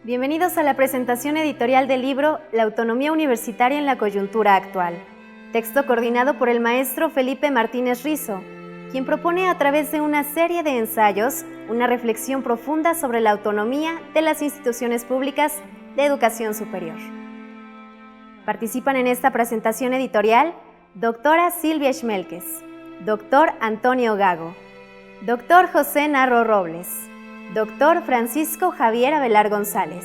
Bienvenidos a la presentación editorial del libro La autonomía universitaria en la coyuntura actual. Texto coordinado por el maestro Felipe Martínez Rizo, quien propone a través de una serie de ensayos una reflexión profunda sobre la autonomía de las instituciones públicas de educación superior. Participan en esta presentación editorial doctora Silvia Schmelkes, doctor Antonio Gago, doctor José Narro Robles, doctor Francisco Javier Avelar González,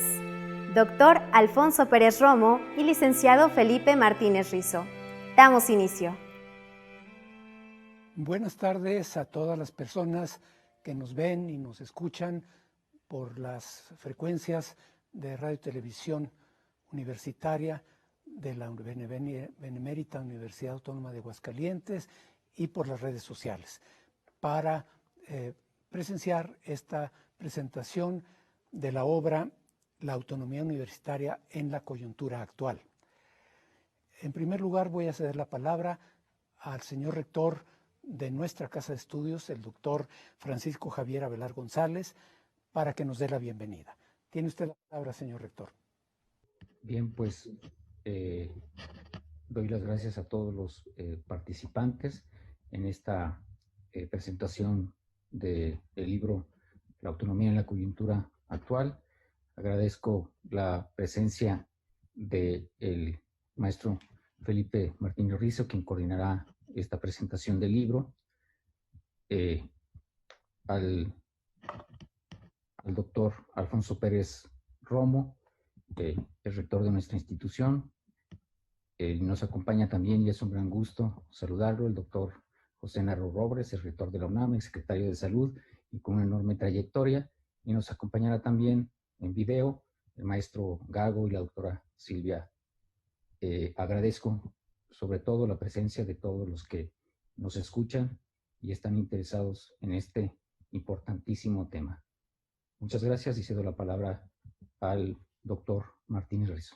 doctor Alfonso Pérez Romo y licenciado Felipe Martínez Rizo. Damos inicio. Buenas tardes a todas las personas que nos ven y nos escuchan por las frecuencias de radio y televisión universitaria de la Benemérita Universidad Autónoma de Aguascalientes y por las redes sociales para presenciar esta presentación de la obra La autonomía universitaria en la coyuntura actual. En primer lugar, voy a ceder la palabra al señor rector de nuestra Casa de Estudios, el doctor Francisco Javier Avelar González, para que nos dé la bienvenida. Tiene usted la palabra, señor rector. Bien, pues doy las gracias a todos los participantes en esta presentación del libro La autonomía en la coyuntura actual. Agradezco la presencia del maestro Felipe Martínez Rizo, quien coordinará esta presentación del libro, al doctor Alfonso Pérez Romo, el rector de nuestra institución. Nos acompaña también, y es un gran gusto saludarlo, el doctor José Narro Robles, el rector de la UNAM, secretario de Salud y con una enorme trayectoria. Y nos acompañará también en video el maestro Gago y la doctora Silvia. Agradezco sobre todo la presencia de todos los que nos escuchan y están interesados en este importantísimo tema. Muchas gracias y cedo la palabra al doctor Martínez Rizo.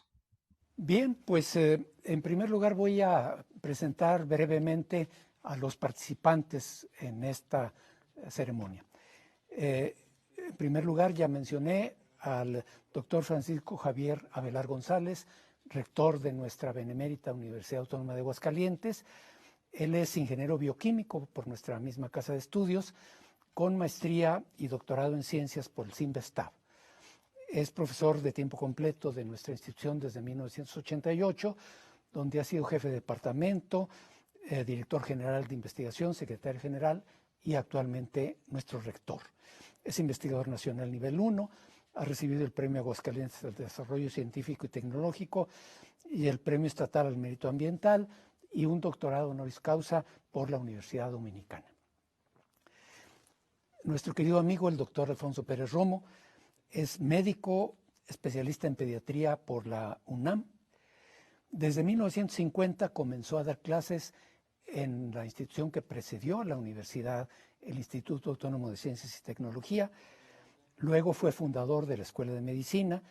Bien, pues en primer lugar voy a presentar brevemente a los participantes en esta ceremonia. En primer lugar, ya mencioné al doctor Francisco Javier Avelar González, rector de nuestra Benemérita Universidad Autónoma de Aguascalientes. Él es ingeniero bioquímico por nuestra misma Casa de Estudios, con maestría y doctorado en ciencias por el CINVESTAB. Es profesor de tiempo completo de nuestra institución desde 1988, donde ha sido jefe de departamento, director general de investigación, secretario general y actualmente nuestro rector. Es investigador nacional nivel 1, ha recibido el Premio Aguascalientes al Desarrollo Científico y Tecnológico y el Premio Estatal al Mérito Ambiental y un doctorado honoris causa por la Universidad Dominicana. Nuestro querido amigo, el doctor Alfonso Pérez Romo, es médico especialista en pediatría por la UNAM. Desde 1950 comenzó a dar clases en la institución que precedió a la universidad, el Instituto Autónomo de Ciencias y Tecnología. Luego fue fundador de la Escuela de Medicina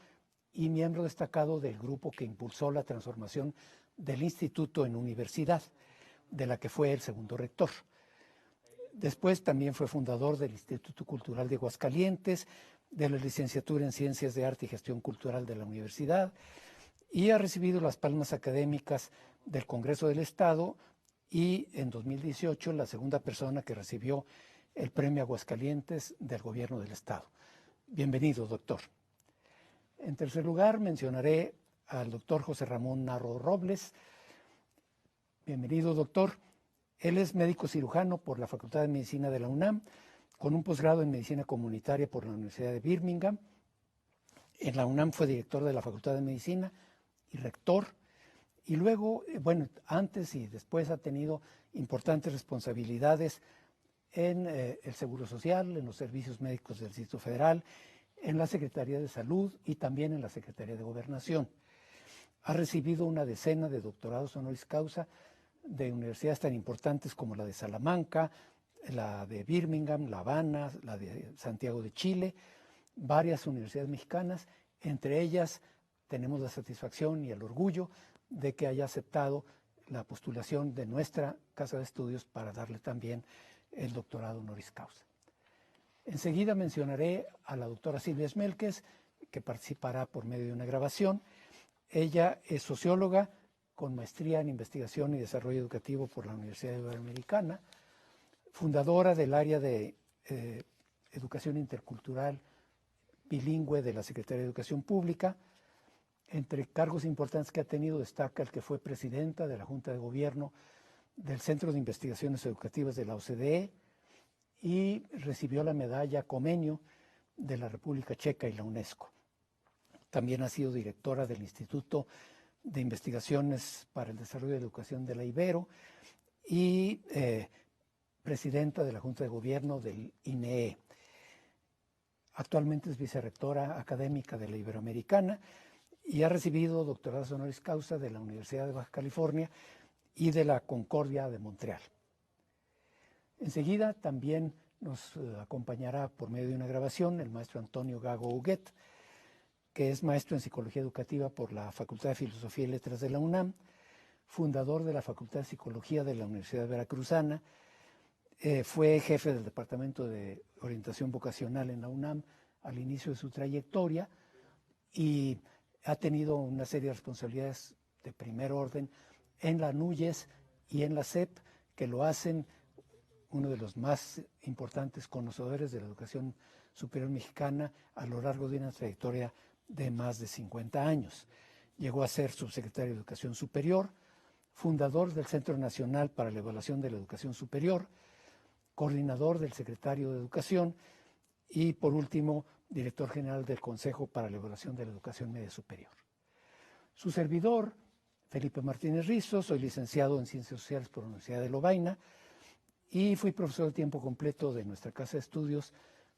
y miembro destacado del grupo que impulsó la transformación del instituto en universidad, de la que fue el segundo rector. Después también fue fundador del Instituto Cultural de Aguascalientes, de la licenciatura en Ciencias de Arte y Gestión Cultural de la universidad y ha recibido las palmas académicas del Congreso del Estado y en 2018 la segunda persona que recibió el Premio Aguascalientes del Gobierno del Estado. Bienvenido, doctor. En tercer lugar, mencionaré al doctor José Ramón Narro Robles. Bienvenido, doctor. Él es médico cirujano por la Facultad de Medicina de la UNAM, con un posgrado en Medicina Comunitaria por la Universidad de Birmingham. En la UNAM fue director de la Facultad de Medicina y rector. Y luego, bueno, antes y después ha tenido importantes responsabilidades en el Seguro Social, en los servicios médicos del Distrito Federal, en la Secretaría de Salud y también en la Secretaría de Gobernación. Ha recibido una decena de doctorados honoris causa de universidades tan importantes como la de Salamanca, la de Birmingham, La Habana, la de Santiago de Chile, varias universidades mexicanas. Entre ellas tenemos la satisfacción y el orgullo de que haya aceptado la postulación de nuestra Casa de Estudios para darle también el doctorado honoris causa. Enseguida mencionaré a la doctora Silvia Schmelkes, que participará por medio de una grabación. Ella es socióloga con maestría en investigación y desarrollo educativo por la Universidad Iberoamericana, fundadora del área de educación intercultural bilingüe de la Secretaría de Educación Pública. Entre cargos importantes que ha tenido destaca el que fue presidenta de la Junta de Gobierno del Centro de Investigaciones Educativas de la OCDE y recibió la medalla Comenio de la República Checa y la UNESCO. También ha sido directora del Instituto de Investigaciones para el Desarrollo de la Educación de la Ibero y presidenta de la Junta de Gobierno del INEE. Actualmente es vicerrectora académica de la Iberoamericana y ha recibido doctorados honoris causa de la Universidad de Baja California y de la Concordia de Montreal. Enseguida también nos acompañará por medio de una grabación el maestro Antonio Gago Huguet, que es maestro en Psicología Educativa por la Facultad de Filosofía y Letras de la UNAM, fundador de la Facultad de Psicología de la Universidad Veracruzana, fue jefe del Departamento de Orientación Vocacional en la UNAM al inicio de su trayectoria y ha tenido una serie de responsabilidades de primer orden en la NUYES y en la SEP, que lo hacen uno de los más importantes conocedores de la educación superior mexicana a lo largo de una trayectoria de más de 50 años. Llegó a ser subsecretario de Educación Superior, fundador del Centro Nacional para la Evaluación de la Educación Superior, coordinador del Secretario de Educación y, por último, director general del Consejo para la Evaluación de la Educación Media Superior. Su servidor, Felipe Martínez Rizo, soy licenciado en Ciencias Sociales por la Universidad de Lovaina y fui profesor de tiempo completo de nuestra casa de estudios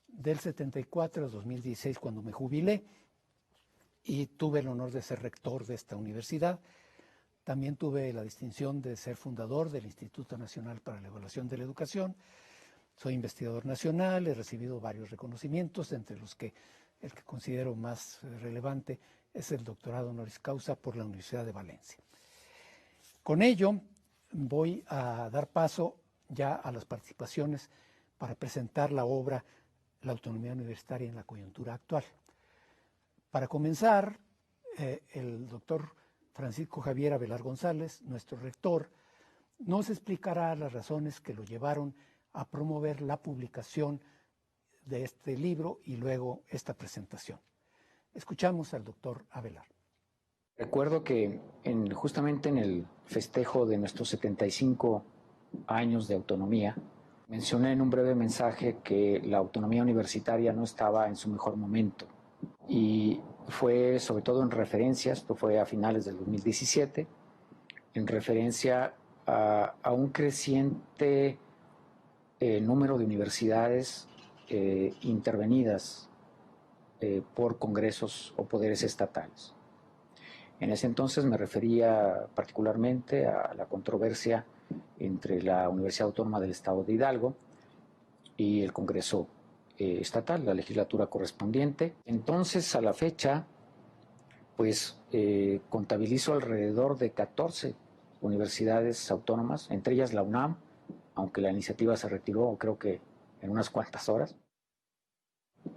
del 74 al 2016, cuando me jubilé, y tuve el honor de ser rector de esta universidad. También tuve la distinción de ser fundador del Instituto Nacional para la Evaluación de la Educación. Soy investigador nacional, he recibido varios reconocimientos, entre los que el que considero más relevante es el doctorado honoris causa por la Universidad de Valencia. Con ello, voy a dar paso ya a las participaciones para presentar la obra La autonomía universitaria en la coyuntura actual. Para comenzar, el doctor Francisco Javier Avelar González, nuestro rector, nos explicará las razones que lo llevaron a promover la publicación de este libro y luego esta presentación. Escuchamos al doctor Avelar. Recuerdo que justamente en el festejo de nuestros 75 años de autonomía, mencioné en un breve mensaje que la autonomía universitaria no estaba en su mejor momento. Y fue sobre todo en referencia, esto fue a finales del 2017, en referencia a un creciente número de universidades intervenidas por congresos o poderes estatales. En ese entonces me refería particularmente a la controversia entre la Universidad Autónoma del Estado de Hidalgo y el Congreso estatal, la legislatura correspondiente. Entonces, a la fecha, pues contabilizo alrededor de 14 universidades autónomas, entre ellas la UNAM, aunque la iniciativa se retiró creo que en unas cuantas horas,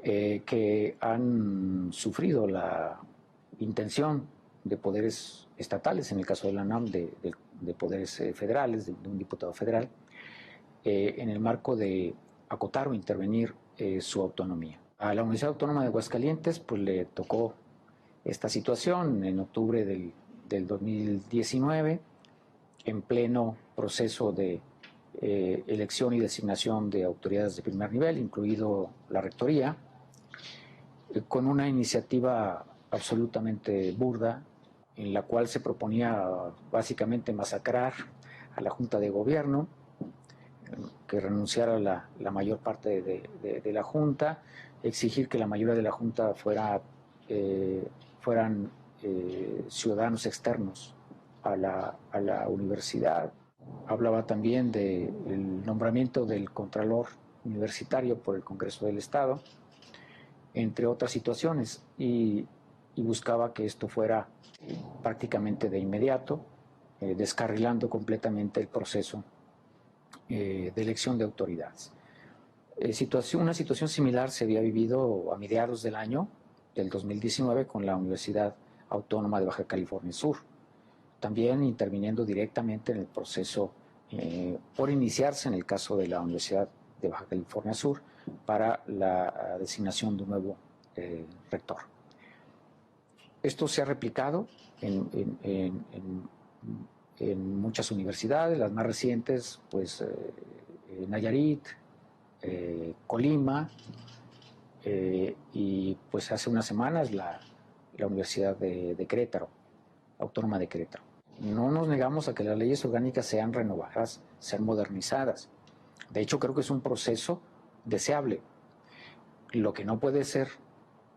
que han sufrido la intención de poderes estatales, en el caso de la UNAM, de poderes federales, de un diputado federal, en el marco de acotar o intervenir su autonomía. A la Universidad Autónoma de Aguascalientes pues le tocó esta situación en octubre del 2019, en pleno proceso de elección y designación de autoridades de primer nivel, incluido la rectoría, con una iniciativa absolutamente burda, en la cual se proponía básicamente masacrar a la Junta de Gobierno, que renunciara la mayor parte de la Junta, exigir que la mayoría de la Junta fueran ciudadanos externos a la universidad. Hablaba también del nombramiento del Contralor Universitario por el Congreso del Estado, entre otras situaciones, y buscaba que esto fuera prácticamente de inmediato, descarrilando completamente el proceso de elección de autoridades. Una situación similar se había vivido a mediados del año del 2019 con la Universidad Autónoma de Baja California Sur, también interviniendo directamente en el proceso por iniciarse en el caso de la Universidad de Baja California Sur para la designación de un nuevo rector. Esto se ha replicado en muchas universidades, las más recientes, pues Nayarit, Colima, y pues hace unas semanas la Universidad de Querétaro, Autónoma de Querétaro. No nos negamos a que las leyes orgánicas sean renovadas, sean modernizadas. De hecho, creo que es un proceso deseable. Lo que no puede ser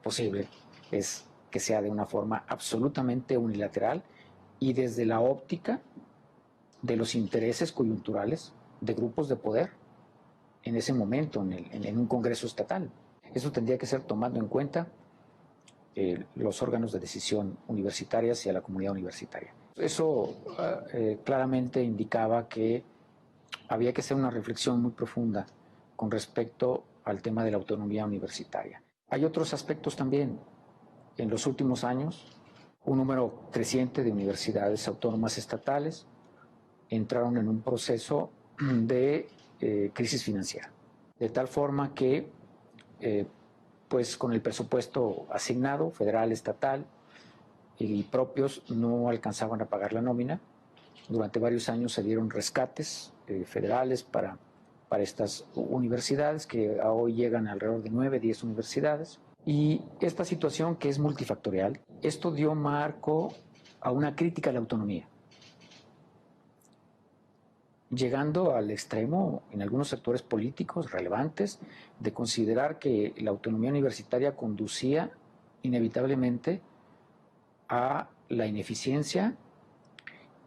posible es que sea de una forma absolutamente unilateral y desde la óptica de los intereses coyunturales de grupos de poder en ese momento, en un Congreso estatal. Eso tendría que ser tomando en cuenta los órganos de decisión universitarias y a la comunidad universitaria. Eso claramente indicaba que había que hacer una reflexión muy profunda con respecto al tema de la autonomía universitaria. Hay otros aspectos también. En los últimos años, un número creciente de universidades autónomas estatales entraron en un proceso de crisis financiera, de tal forma que pues con el presupuesto asignado, federal, estatal y propios, no alcanzaban a pagar la nómina. Durante varios años se dieron rescates federales para estas universidades, que hoy llegan a alrededor de 9, 10 universidades. Y esta situación, que es multifactorial, esto dio marco a una crítica a la autonomía, llegando al extremo en algunos sectores políticos relevantes de considerar que la autonomía universitaria conducía inevitablemente a la ineficiencia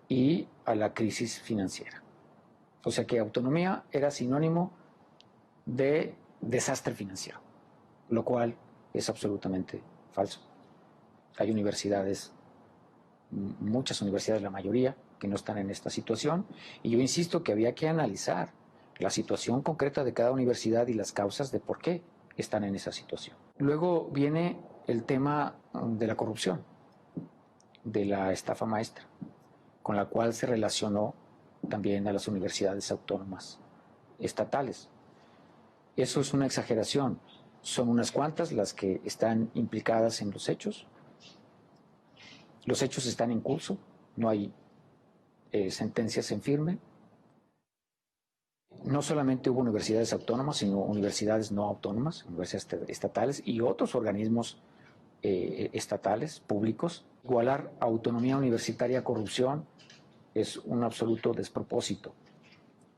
y a la crisis financiera. O sea que autonomía era sinónimo de desastre financiero, lo cual es absolutamente falso. Hay universidades, muchas universidades, la mayoría, que no están en esta situación, y yo insisto que había que analizar la situación concreta de cada universidad y las causas de por qué están en esa situación. Luego viene el tema de la corrupción, de la estafa maestra, con la cual se relacionó también a las universidades autónomas estatales. Eso es una exageración. Son unas cuantas las que están implicadas en los hechos. Los hechos están en curso, no hay sentencias en firme. No solamente hubo universidades autónomas, sino universidades no autónomas, universidades estatales y otros organismos estatales, públicos. Igualar autonomía universitaria a corrupción es un absoluto despropósito.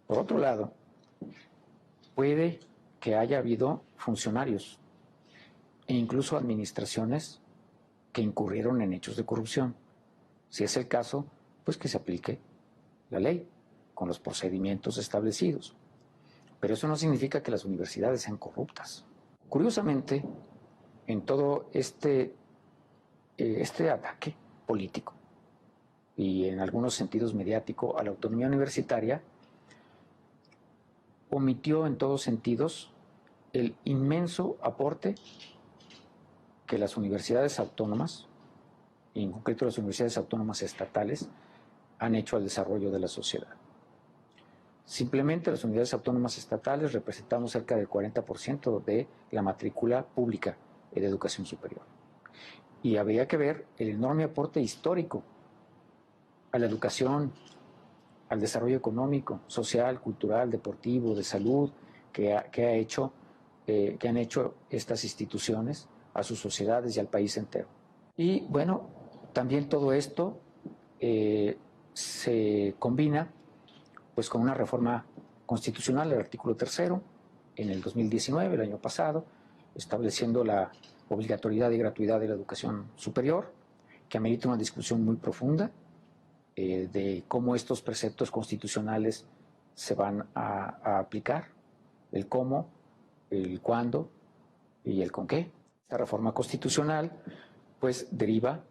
Por otro lado, puede que haya habido funcionarios e incluso administraciones que incurrieron en hechos de corrupción. Si es el caso, pues que se aplique la ley con los procedimientos establecidos. Pero eso no significa que las universidades sean corruptas. Curiosamente, en todo este ataque político y en algunos sentidos mediático a la autonomía universitaria, omitió en todos sentidos el inmenso aporte que las universidades autónomas, y en concreto las universidades autónomas estatales, han hecho al desarrollo de la sociedad. Simplemente las unidades autónomas estatales representamos cerca del 40% de la matrícula pública de educación superior. Y habría que ver el enorme aporte histórico a la educación, al desarrollo económico, social, cultural, deportivo, de salud, que han hecho estas instituciones a sus sociedades y al país entero. Y bueno, también todo esto se combina pues con una reforma constitucional, el artículo 3º, en el 2019, el año pasado, estableciendo la obligatoriedad y gratuidad de la educación superior, que amerita una discusión muy profunda de cómo estos preceptos constitucionales se van a aplicar, el cómo, el cuándo y el con qué. Esta reforma constitucional pues deriva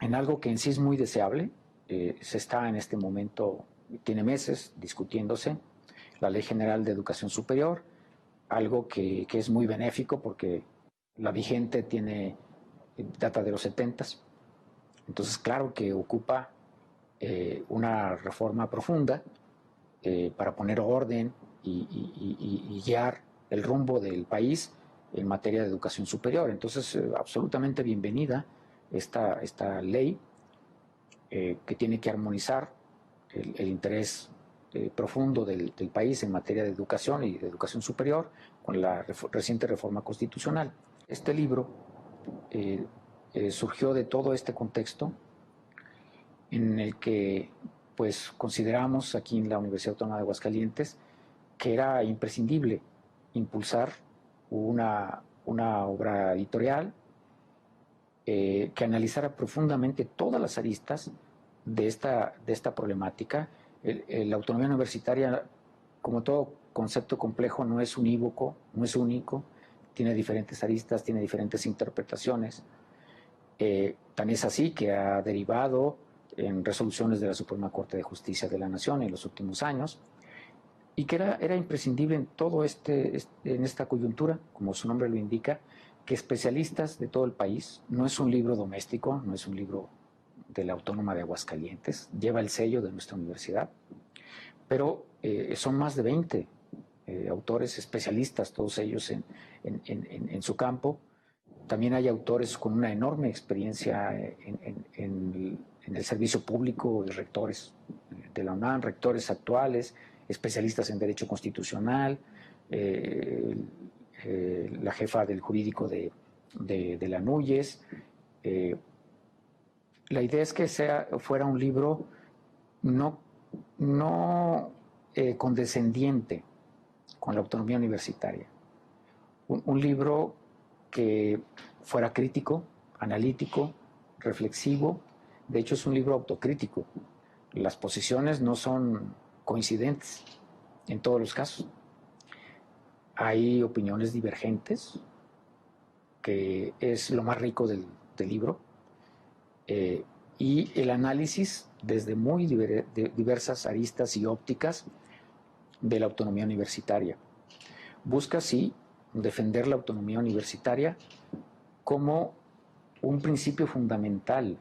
en algo que en sí es muy deseable. Se está en este momento, tiene meses discutiéndose, la Ley General de Educación Superior, algo que es muy benéfico porque la vigente tiene data de los 70s. Entonces, claro que ocupa una reforma profunda para poner orden y guiar el rumbo del país en materia de educación superior. Entonces, absolutamente bienvenida esta ley que tiene que armonizar el interés profundo del país en materia de educación y de educación superior con la reciente reforma constitucional. Este libro surgió de todo este contexto en el que pues consideramos aquí en la Universidad Autónoma de Aguascalientes que era imprescindible impulsar una obra editorial que analizara profundamente todas las aristas de esta problemática. La autonomía universitaria, como todo concepto complejo, no es unívoco, no es único, tiene diferentes aristas, tiene diferentes interpretaciones. Tan es así que ha derivado en resoluciones de la Suprema Corte de Justicia de la Nación en los últimos años, y que era imprescindible en todo en esta coyuntura, como su nombre lo indica, que especialistas de todo el país, no es un libro doméstico, no es un libro de la Autónoma de Aguascalientes, lleva el sello de nuestra universidad, pero son más de 20 autores especialistas, todos ellos en su campo. También hay autores con una enorme experiencia en el servicio público, rectores de la UNAM, rectores actuales, especialistas en Derecho Constitucional, la jefa del jurídico de la NUYES. La idea es que fuera un libro no condescendiente con la autonomía universitaria. Un libro que fuera crítico, analítico, reflexivo. De hecho, es un libro autocrítico. Las posiciones no son coincidentes en todos los casos. Hay opiniones divergentes, que es lo más rico del libro, y el análisis desde muy diversas aristas y ópticas de la autonomía universitaria. Busca, sí, defender la autonomía universitaria como un principio fundamental,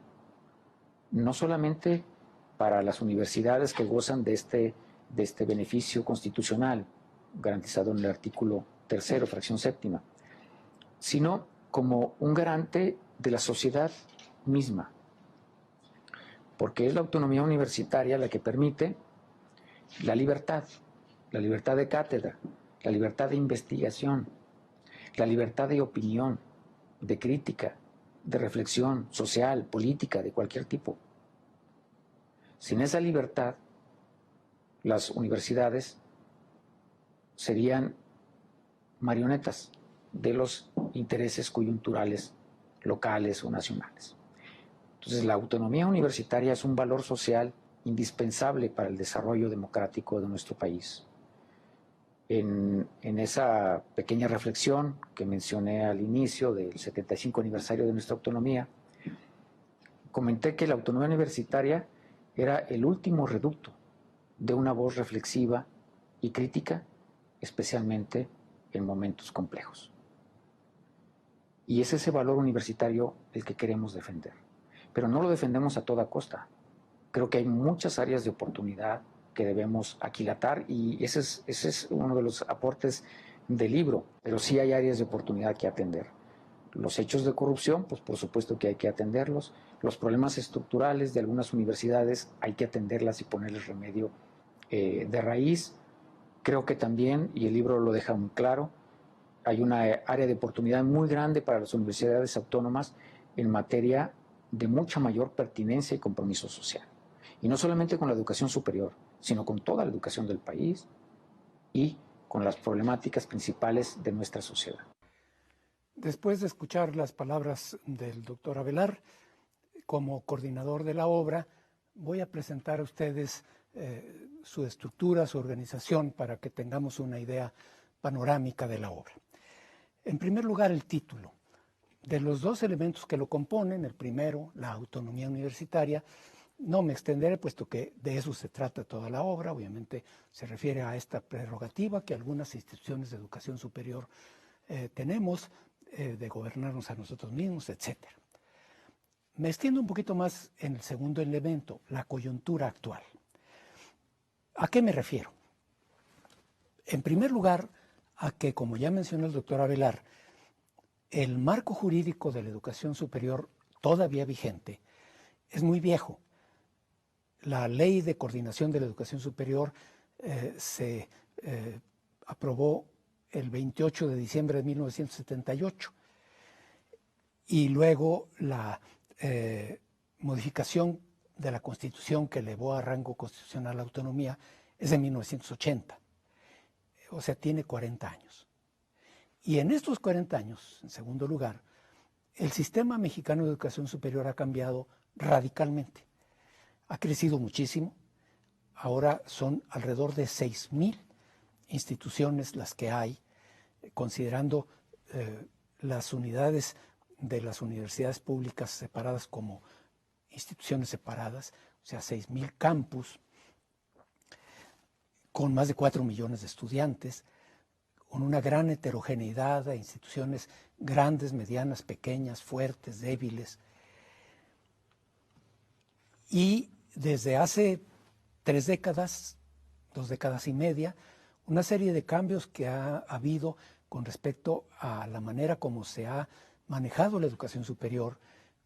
no solamente para las universidades que gozan de este beneficio constitucional garantizado en el artículo 3, fracción séptima, sino como un garante de la sociedad misma, porque es la autonomía universitaria la que permite la libertad de cátedra, la libertad de investigación, la libertad de opinión, de crítica, de reflexión social, política, de cualquier tipo. Sin esa libertad, las universidades serían marionetas de los intereses coyunturales locales o nacionales. Entonces, la autonomía universitaria es un valor social indispensable para el desarrollo democrático de nuestro país. En esa pequeña reflexión que mencioné al inicio del 75 aniversario de nuestra autonomía, comenté que la autonomía universitaria era el último reducto de una voz reflexiva y crítica, especialmente en momentos complejos. Y es ese valor universitario el que queremos defender. Pero no lo defendemos a toda costa. Creo que hay muchas áreas de oportunidad que debemos aquilatar, y ese es uno de los aportes del libro, pero sí hay áreas de oportunidad que atender. Los hechos de corrupción, pues por supuesto que hay que atenderlos. Los problemas estructurales de algunas universidades hay que atenderlas y ponerles remedio de raíz. Creo que también, y el libro lo deja muy claro, hay una área de oportunidad muy grande para las universidades autónomas en materia de mucha mayor pertinencia y compromiso social. Y no solamente con la educación superior, sino con toda la educación del país y con las problemáticas principales de nuestra sociedad. Después de escuchar las palabras del doctor Avelar, como coordinador de la obra, voy a presentar a ustedes su estructura, su organización, para que tengamos una idea panorámica de la obra. En primer lugar, el título. De los dos elementos que lo componen, el primero, la autonomía universitaria, no me extenderé, puesto que de eso se trata toda la obra. Obviamente se refiere a esta prerrogativa que algunas instituciones de educación superior tenemos, de gobernarnos a nosotros mismos, etc. Me extiendo un poquito más en el segundo elemento, la coyuntura actual. ¿A qué me refiero? En primer lugar, a que, como ya mencionó el doctor Avelar, el marco jurídico de la educación superior todavía vigente es muy viejo. La Ley de Coordinación de la Educación Superior se aprobó el 28 de diciembre de 1978 y luego la modificación de la Constitución que elevó a rango constitucional la autonomía es de 1980, o sea, tiene 40 años. Y en estos 40 años, en segundo lugar, el sistema mexicano de educación superior ha cambiado radicalmente. Ha crecido muchísimo. Ahora son alrededor de 6,000 instituciones las que hay, considerando las unidades de las universidades públicas separadas como instituciones separadas, o sea, 6,000 campus, con más de 4 millones de estudiantes, con una gran heterogeneidad de instituciones grandes, medianas, pequeñas, fuertes, débiles. Y desde hace 3 décadas, 2 décadas y media, una serie de cambios que ha habido con respecto a la manera como se ha manejado la educación superior,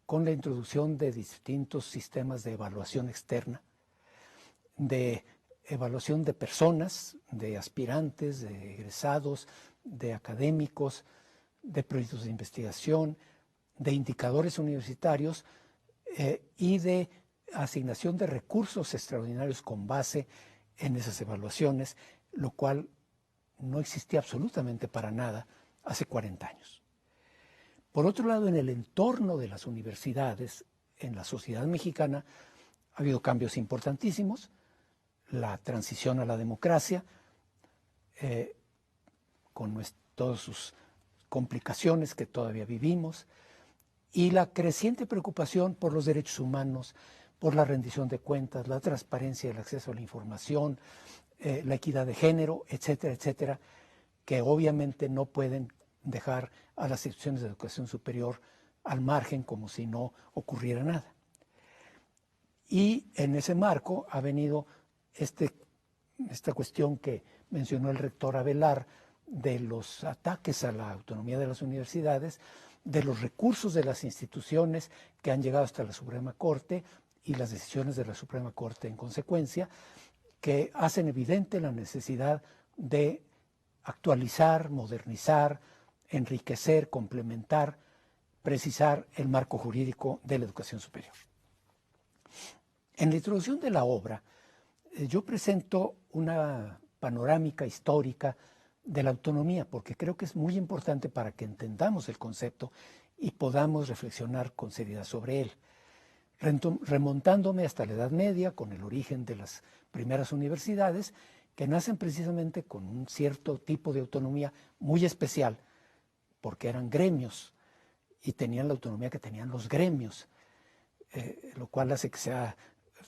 con la introducción de distintos sistemas de evaluación externa, de evaluación de personas, de aspirantes, de egresados, de académicos, de proyectos de investigación, de indicadores universitarios y de asignación de recursos extraordinarios con base en esas evaluaciones, lo cual no existía absolutamente para nada hace 40 años. Por otro lado, en el entorno de las universidades, en la sociedad mexicana, ha habido cambios importantísimos. La transición a la democracia, con todas sus complicaciones que todavía vivimos, y la creciente preocupación por los derechos humanos, por la rendición de cuentas, la transparencia y el acceso a la información, la equidad de género, etcétera, etcétera, que obviamente no pueden dejar a las instituciones de educación superior al margen como si no ocurriera nada. Y en ese marco ha venido esta cuestión que mencionó el rector Avelar de los ataques a la autonomía de las universidades, de los recursos de las instituciones que han llegado hasta la Suprema Corte y las decisiones de la Suprema Corte en consecuencia, que hacen evidente la necesidad de actualizar, modernizar, enriquecer, complementar, precisar el marco jurídico de la educación superior. En la introducción de la obra, yo presento una panorámica histórica de la autonomía, porque creo que es muy importante para que entendamos el concepto y podamos reflexionar con seriedad sobre él. Remontándome hasta la Edad Media, con el origen de las primeras universidades, que nacen precisamente con un cierto tipo de autonomía muy especial, porque eran gremios y tenían la autonomía que tenían los gremios, lo cual hace que sea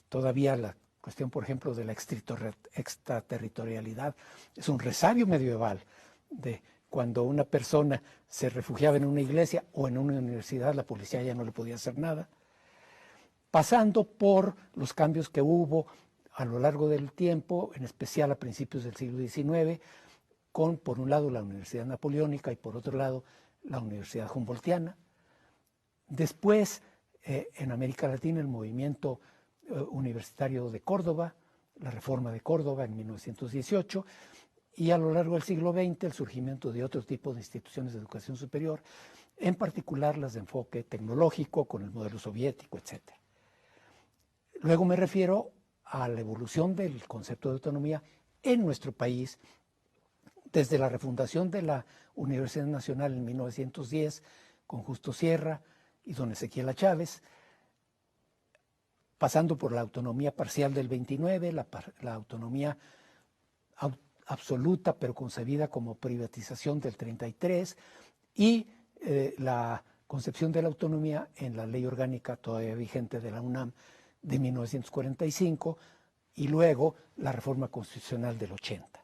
todavía la cuestión, por ejemplo, de la extraterritorialidad. Es un resabio medieval de cuando una persona se refugiaba en una iglesia o en una universidad, la policía ya no le podía hacer nada, pasando por los cambios que hubo a lo largo del tiempo, en especial a principios del siglo XIX, con, por un lado, la Universidad Napoleónica y, por otro lado, la Universidad Humboldtiana. Después, en América Latina, el movimiento universitario de Córdoba, la Reforma de Córdoba en 1918, y a lo largo del siglo XX, el surgimiento de otro tipo de instituciones de educación superior, en particular las de enfoque tecnológico, con el modelo soviético, etc. Luego me refiero a la evolución del concepto de autonomía en nuestro país, desde la refundación de la Universidad Nacional en 1910, con Justo Sierra y don Ezequiel Chávez, pasando por la autonomía parcial del 29, la autonomía absoluta pero concebida como privatización del 33 y la concepción de la autonomía en la ley orgánica todavía vigente de la UNAM de 1945 y luego la reforma constitucional del 80.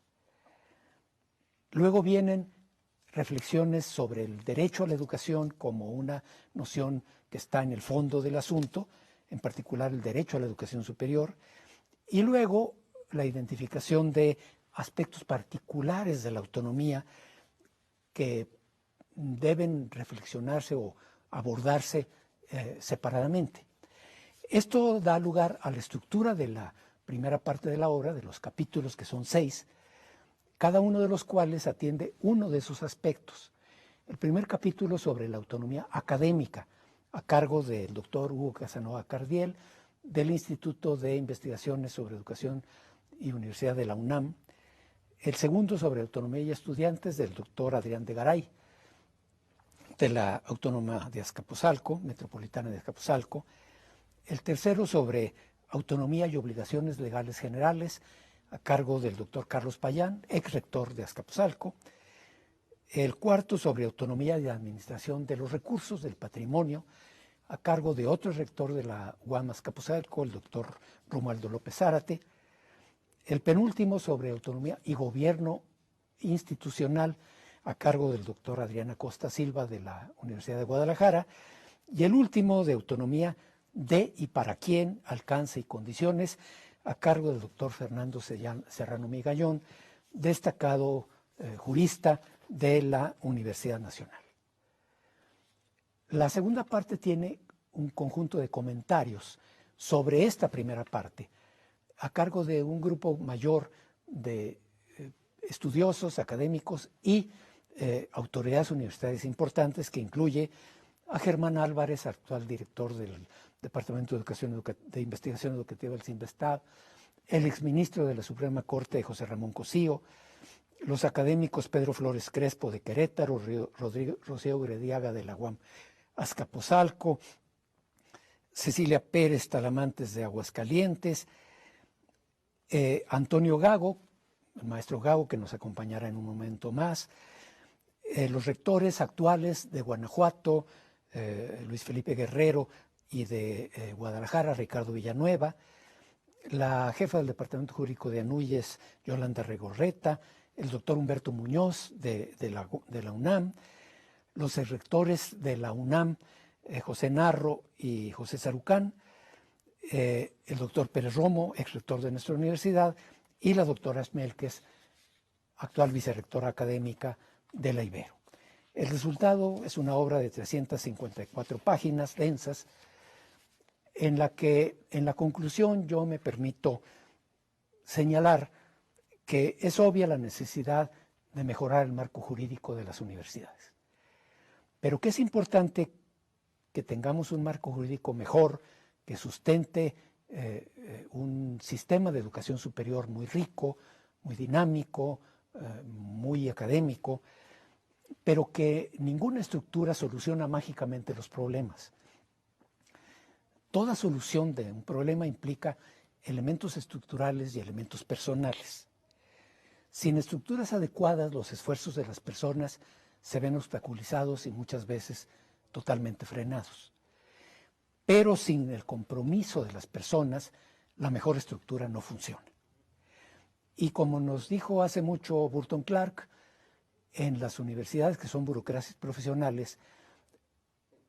Luego vienen reflexiones sobre el derecho a la educación como una noción que está en el fondo del asunto, en particular el derecho a la educación superior, y luego la identificación de aspectos particulares de la autonomía que deben reflexionarse o abordarse separadamente. Esto da lugar a la estructura de la primera parte de la obra, de los capítulos, que son 6, cada uno de los cuales atiende uno de esos aspectos. El primer capítulo sobre la autonomía académica, a cargo del doctor Hugo Casanova Cardiel, del Instituto de Investigaciones sobre Educación y Universidad de la UNAM. El segundo sobre autonomía y estudiantes, del doctor Adrián de Garay, de la Autónoma de Azcapotzalco, Metropolitana de Azcapotzalco. El tercero sobre autonomía y obligaciones legales generales, a cargo del doctor Carlos Payán, ex rector de Azcapotzalco. El cuarto sobre autonomía y administración de los recursos del patrimonio, a cargo de otro rector de la UAM Azcapotzalco, el doctor Romualdo López Zárate. El penúltimo sobre autonomía y gobierno institucional, a cargo del doctor Adrián Acosta Silva de la Universidad de Guadalajara. Y el último de autonomía de y para quién, alcance y condiciones, a cargo del doctor Fernando Serrano Migallón, destacado jurista de la Universidad Nacional. La segunda parte tiene un conjunto de comentarios sobre esta primera parte, a cargo de un grupo mayor de estudiosos, académicos y autoridades universitarias importantes, que incluye a Germán Álvarez, actual director del Departamento de Investigación Educativa del CINVESTAB, el exministro de la Suprema Corte, José Ramón Cosío, los académicos Pedro Flores Crespo de Querétaro, Rocío Grediaga de la UAM Azcapotzalco, Cecilia Pérez Talamantes de Aguascalientes, Antonio Gago, el maestro Gago, que nos acompañará en un momento más, los rectores actuales de Guanajuato, Luis Felipe Guerrero, y de Guadalajara, Ricardo Villanueva, la jefa del Departamento Jurídico de Anuyes, Yolanda Regorreta, el doctor Humberto Muñoz de la UNAM, los rectores de la UNAM, José Narro y José Sarucán, el doctor Pérez Romo, ex rector de nuestra universidad, y la doctora Smelkes, actual vicerrectora académica de la Ibero. El resultado es una obra de 354 páginas densas, en la que en la conclusión yo me permito señalar que es obvia la necesidad de mejorar el marco jurídico de las universidades, pero que es importante que tengamos un marco jurídico mejor, que sustente un sistema de educación superior muy rico, muy dinámico, muy académico, pero que ninguna estructura soluciona mágicamente los problemas. Toda solución de un problema implica elementos estructurales y elementos personales. Sin estructuras adecuadas, los esfuerzos de las personas se ven obstaculizados y muchas veces totalmente frenados. Pero sin el compromiso de las personas, la mejor estructura no funciona. Y como nos dijo hace mucho Burton Clark, en las universidades, que son burocracias profesionales,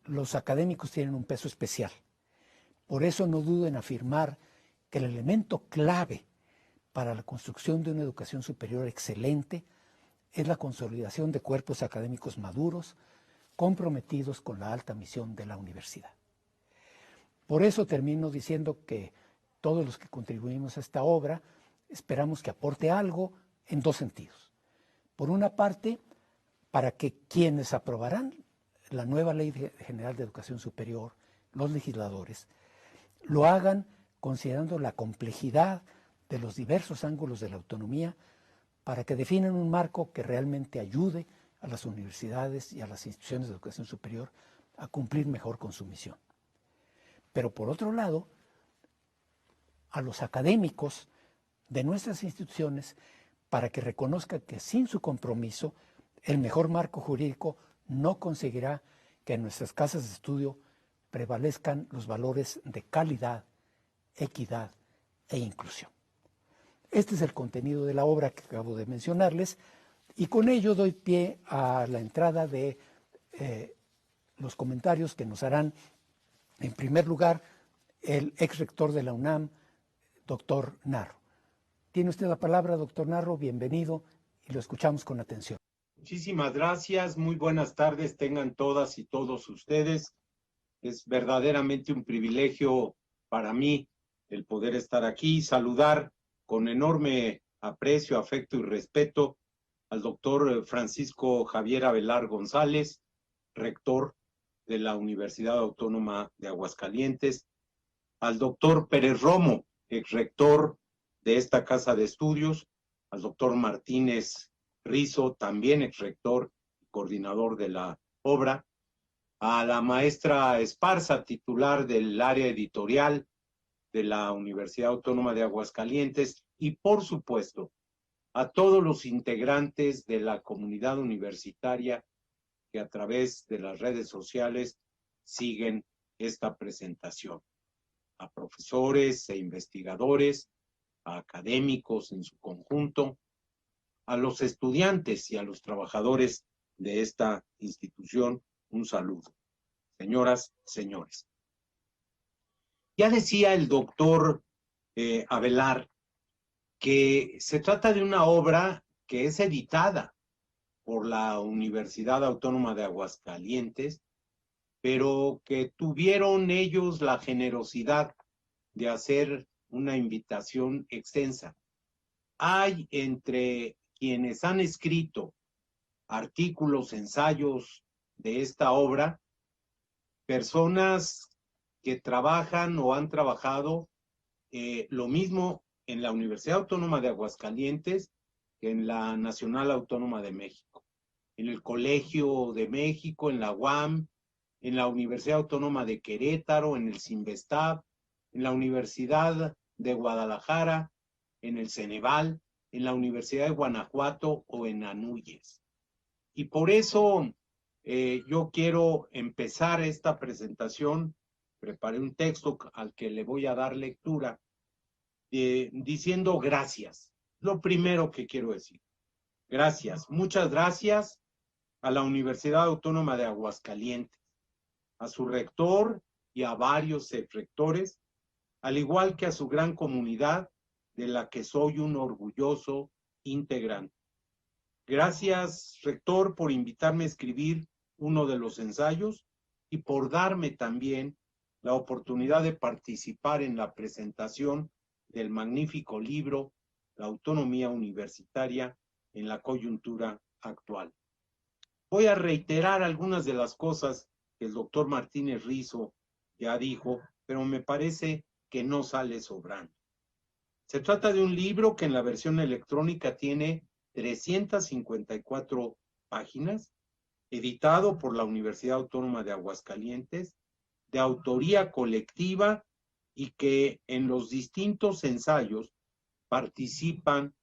los académicos tienen un peso especial. Por eso no dudo en afirmar que el elemento clave para la construcción de una educación superior excelente es la consolidación de cuerpos académicos maduros, comprometidos con la alta misión de la universidad. Por eso termino diciendo que todos los que contribuimos a esta obra esperamos que aporte algo en dos sentidos. Por una parte, para que quienes aprobarán la nueva Ley General de Educación Superior, los legisladores, lo hagan considerando la complejidad de los diversos ángulos de la autonomía, para que definan un marco que realmente ayude a las universidades y a las instituciones de educación superior a cumplir mejor con su misión. Pero por otro lado, a los académicos de nuestras instituciones, para que reconozcan que sin su compromiso, el mejor marco jurídico no conseguirá que en nuestras casas de estudio prevalezcan los valores de calidad, equidad e inclusión. Este es el contenido de la obra que acabo de mencionarles, y con ello doy pie a la entrada de los comentarios que nos harán En primer lugar, el ex rector de la UNAM, doctor Narro. Tiene usted la palabra, doctor Narro, bienvenido y lo escuchamos con atención. Muchísimas gracias, muy buenas tardes tengan todas y todos ustedes. Es verdaderamente un privilegio para mí el poder estar aquí y saludar con enorme aprecio, afecto y respeto al doctor Francisco Javier Avelar González, rector de la Universidad Autónoma de Aguascalientes, al doctor Pérez Romo, ex rector de esta casa de estudios, al doctor Martínez Rizo, también ex rector y coordinador de la obra, a la maestra Esparza, titular del área editorial de la Universidad Autónoma de Aguascalientes, y por supuesto a todos los integrantes de la comunidad universitaria que a través de las redes sociales siguen esta presentación, a profesores e investigadores, a académicos en su conjunto, a los estudiantes y a los trabajadores de esta institución, un saludo. Señoras, señores. Ya decía el doctor Avelar que se trata de una obra que es editada por la Universidad Autónoma de Aguascalientes, pero que tuvieron ellos la generosidad de hacer una invitación extensa. Hay entre quienes han escrito artículos, ensayos de esta obra, personas que trabajan o han trabajado lo mismo en la Universidad Autónoma de Aguascalientes que en la Nacional Autónoma de México, en el Colegio de México, en la UAM, en la Universidad Autónoma de Querétaro, en el CINVESTAB, en la Universidad de Guadalajara, en el Ceneval, en la Universidad de Guanajuato o en Anúyes. Y por eso yo quiero empezar esta presentación, preparé un texto al que le voy a dar lectura, diciendo gracias. Lo primero que quiero decir. Gracias, muchas gracias a la Universidad Autónoma de Aguascalientes, a su rector y a varios rectores, al igual que a su gran comunidad de la que soy un orgulloso integrante. Gracias, rector, por invitarme a escribir uno de los ensayos y por darme también la oportunidad de participar en la presentación del magnífico libro La autonomía universitaria en la coyuntura actual. Voy a reiterar algunas de las cosas que el doctor Martínez Rizo ya dijo, pero me parece que no sale sobrando. Se trata de un libro que en la versión electrónica tiene 354 páginas, editado por la Universidad Autónoma de Aguascalientes, de autoría colectiva y que en los distintos ensayos participan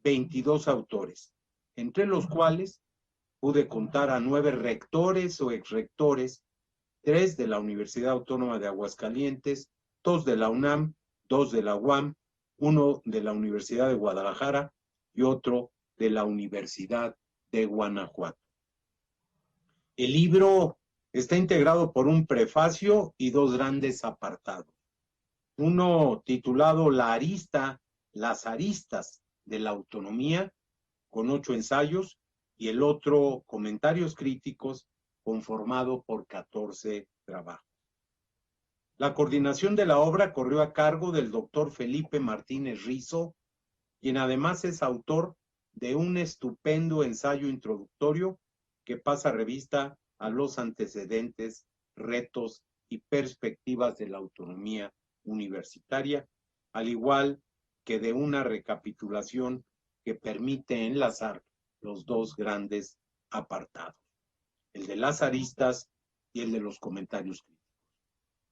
22 autores, entre los cuales pude contar a 9 rectores o exrectores, 3 de la Universidad Autónoma de Aguascalientes, 2 de la UNAM, 2 de la UAM, 1 de la Universidad de Guadalajara y otro de la Universidad de Guanajuato. El libro está integrado por un prefacio y 2 grandes apartados. Uno titulado Las aristas de la autonomía, con 8 ensayos, y el otro Comentarios críticos, conformado por 14 trabajos. La coordinación de la obra corrió a cargo del doctor Felipe Martínez Rizo, quien además es autor de un estupendo ensayo introductorio que pasa revista a los antecedentes, retos y perspectivas de la autonomía universitaria, al igual que de una recapitulación que permite enlazar los 2 grandes apartados, el de las aristas y el de los comentarios críticos.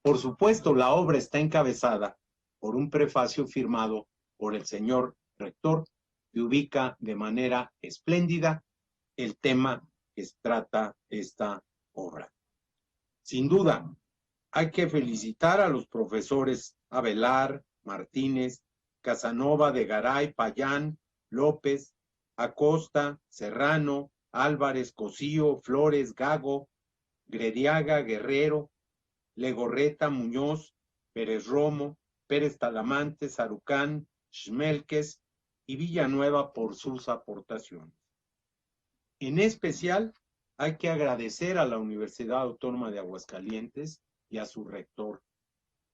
Por supuesto, la obra está encabezada por un prefacio firmado por el señor rector que ubica de manera espléndida el tema que trata esta obra. Sin duda, hay que felicitar a los profesores Avelar, Martínez, Casanova, de Garay, Payán, López, Acosta, Serrano, Álvarez, Cosío, Flores, Gago, Grediaga, Guerrero, Legorreta, Muñoz, Pérez Romo, Pérez Talamante, Sarucán, Schmelkes y Villanueva por sus aportaciones. En especial, hay que agradecer a la Universidad Autónoma de Aguascalientes y a su rector,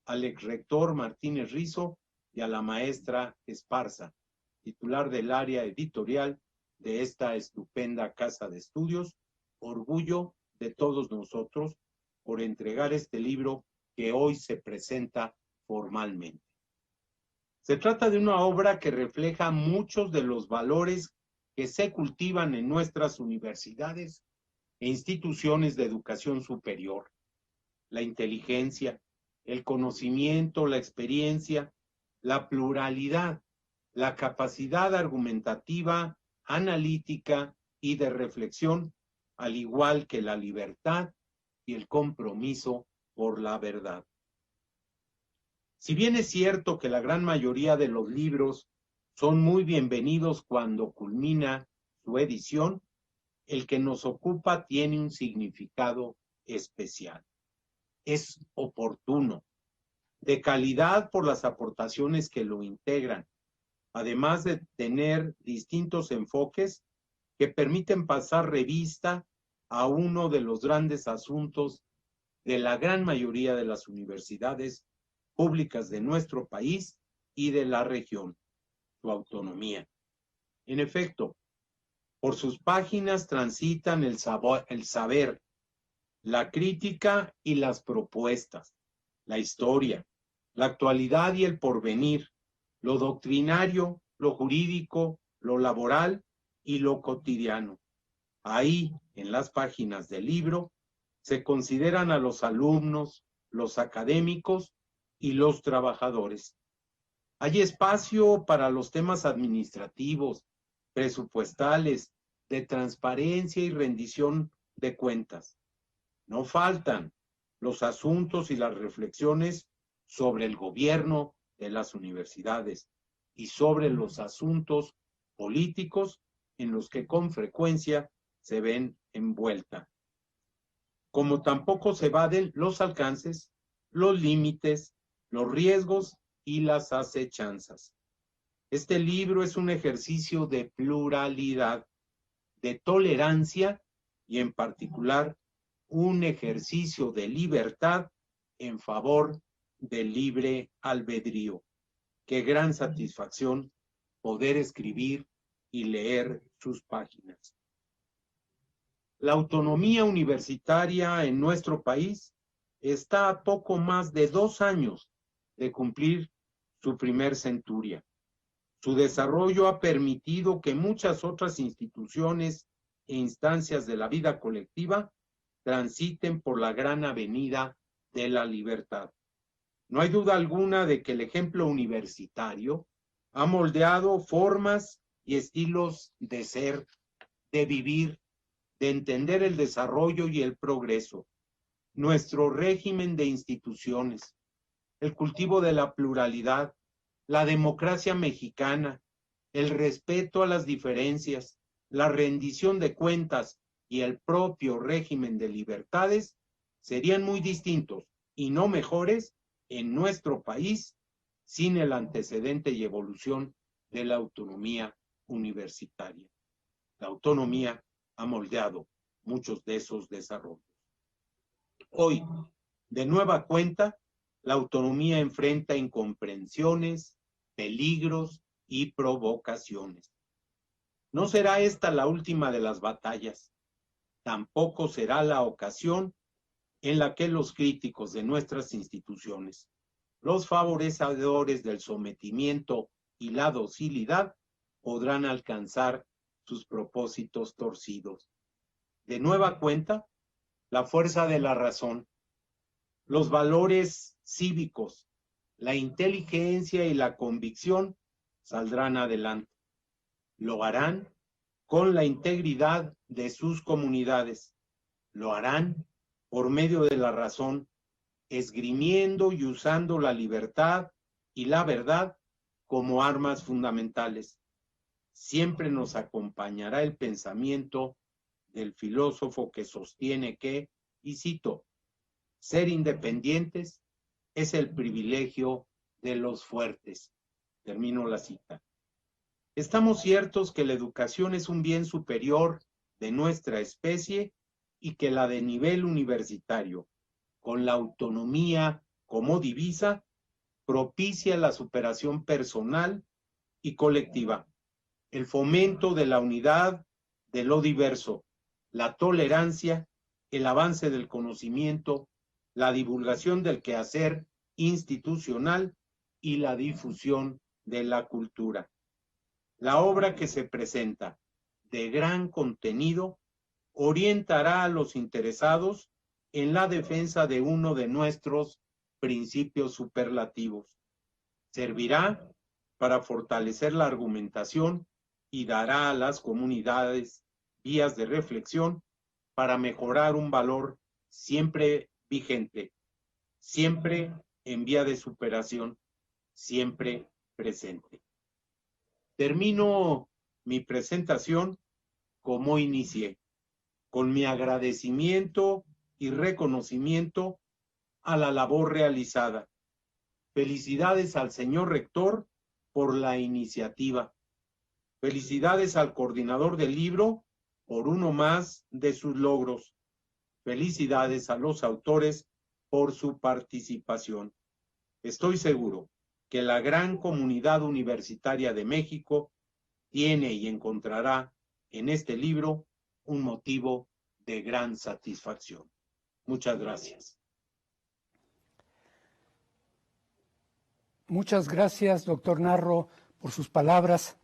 al exrector Martínez Rizo y a la maestra Esparza, titular del área editorial de esta estupenda casa de estudios, orgullo de todos nosotros por entregar este libro que hoy se presenta formalmente. Se trata de una obra que refleja muchos de los valores que se cultivan en nuestras universidades e instituciones de educación superior: la inteligencia, el conocimiento, la experiencia, la pluralidad, la capacidad argumentativa, analítica y de reflexión, al igual que la libertad y el compromiso por la verdad. Si bien es cierto que la gran mayoría de los libros son muy bienvenidos cuando culmina su edición, el que nos ocupa tiene un significado especial. Es oportuno, de calidad por las aportaciones que lo integran, además de tener distintos enfoques que permiten pasar revista a uno de los grandes asuntos de la gran mayoría de las universidades públicas de nuestro país y de la región, su autonomía. En efecto, por sus páginas transitan el saber, la crítica y las propuestas, la historia, la actualidad y el porvenir, lo doctrinario, lo jurídico, lo laboral y lo cotidiano. Ahí, en las páginas del libro, se consideran a los alumnos, los académicos y los trabajadores. Hay espacio para los temas administrativos, presupuestales, de transparencia y rendición de cuentas. No faltan los asuntos y las reflexiones sobre el gobierno de las universidades y sobre los asuntos políticos en los que con frecuencia se ven envuelta. Como tampoco se evaden los alcances, los límites, los riesgos y las acechanzas. Este libro es un ejercicio de pluralidad, de tolerancia y en particular un ejercicio de libertad en favor del libre albedrío. Qué gran satisfacción poder escribir y leer sus páginas. La autonomía universitaria en nuestro país está a poco más de 2 años de cumplir su primer centuria. Su desarrollo ha permitido que muchas otras instituciones e instancias de la vida colectiva transiten por la gran avenida de la libertad. No hay duda alguna de que el ejemplo universitario ha moldeado formas y estilos de ser, de vivir, de entender el desarrollo y el progreso, nuestro régimen de instituciones, el cultivo de la pluralidad, la democracia mexicana, el respeto a las diferencias, la rendición de cuentas y el propio régimen de libertades serían muy distintos y no mejores en nuestro país sin el antecedente y evolución de la autonomía universitaria. La autonomía ha moldeado muchos de esos desarrollos. Hoy, de nueva cuenta, la autonomía enfrenta incomprensiones, peligros y provocaciones. No será esta la última de las batallas. Tampoco será la ocasión en la que los críticos de nuestras instituciones, los favorecedores del sometimiento y la docilidad, podrán alcanzar sus propósitos torcidos. De nueva cuenta, la fuerza de la razón, los valores cívicos, la inteligencia y la convicción saldrán adelante. Lo harán con la integridad de sus comunidades. Lo harán por medio de la razón, esgrimiendo y usando la libertad y la verdad como armas fundamentales. Siempre nos acompañará el pensamiento del filósofo que sostiene que, y cito, Ser independientes es el privilegio de los fuertes. Termino la cita. Estamos ciertos que la educación es un bien superior de nuestra especie y que la de nivel universitario, con la autonomía como divisa, propicia la superación personal y colectiva, el fomento de la unidad de lo diverso, la tolerancia, el avance del conocimiento, la divulgación del quehacer institucional y la difusión de la cultura. La obra que se presenta, de gran contenido, orientará a los interesados en la defensa de uno de nuestros principios superlativos. Servirá para fortalecer la argumentación y dará a las comunidades vías de reflexión para mejorar un valor siempre vigente, siempre en vía de superación, siempre presente. Termino mi presentación como inicié, con mi agradecimiento y reconocimiento a la labor realizada. Felicidades al señor rector por la iniciativa. Felicidades al coordinador del libro por uno más de sus logros. Felicidades a los autores por su participación. Estoy seguro que la gran comunidad universitaria de México tiene y encontrará en este libro un motivo de gran satisfacción. Muchas gracias. Muchas gracias, doctor Narro, por sus palabras.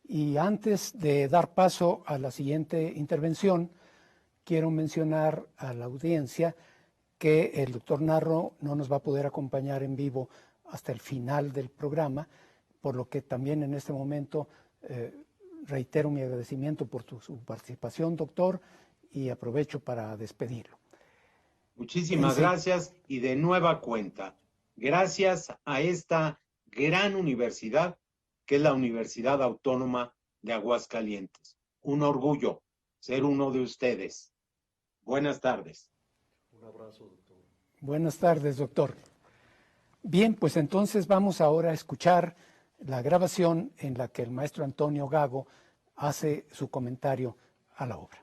Y antes de dar paso a la siguiente intervención, quiero mencionar a la audiencia que el doctor Narro no nos va a poder acompañar en vivo hasta el final del programa, por lo que también en este momento reitero mi agradecimiento por su participación, doctor, y aprovecho para despedirlo. Muchísimas gracias y de nueva cuenta, gracias a esta gran universidad que es la Universidad Autónoma de Aguascalientes. Un orgullo ser uno de ustedes. Buenas tardes. Un abrazo, doctor. Buenas tardes, doctor. Bien, pues entonces vamos ahora a escuchar la grabación en la que el maestro Antonio Gago hace su comentario a la obra.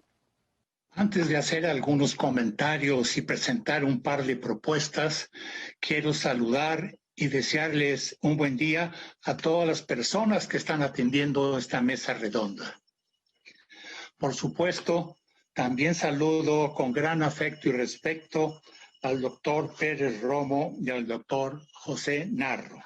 Antes de hacer algunos comentarios y presentar un par de propuestas, quiero saludar y desearles un buen día a todas las personas que están atendiendo esta mesa redonda. Por supuesto, también saludo con gran afecto y respeto al doctor Pérez Romo y al doctor José Narro.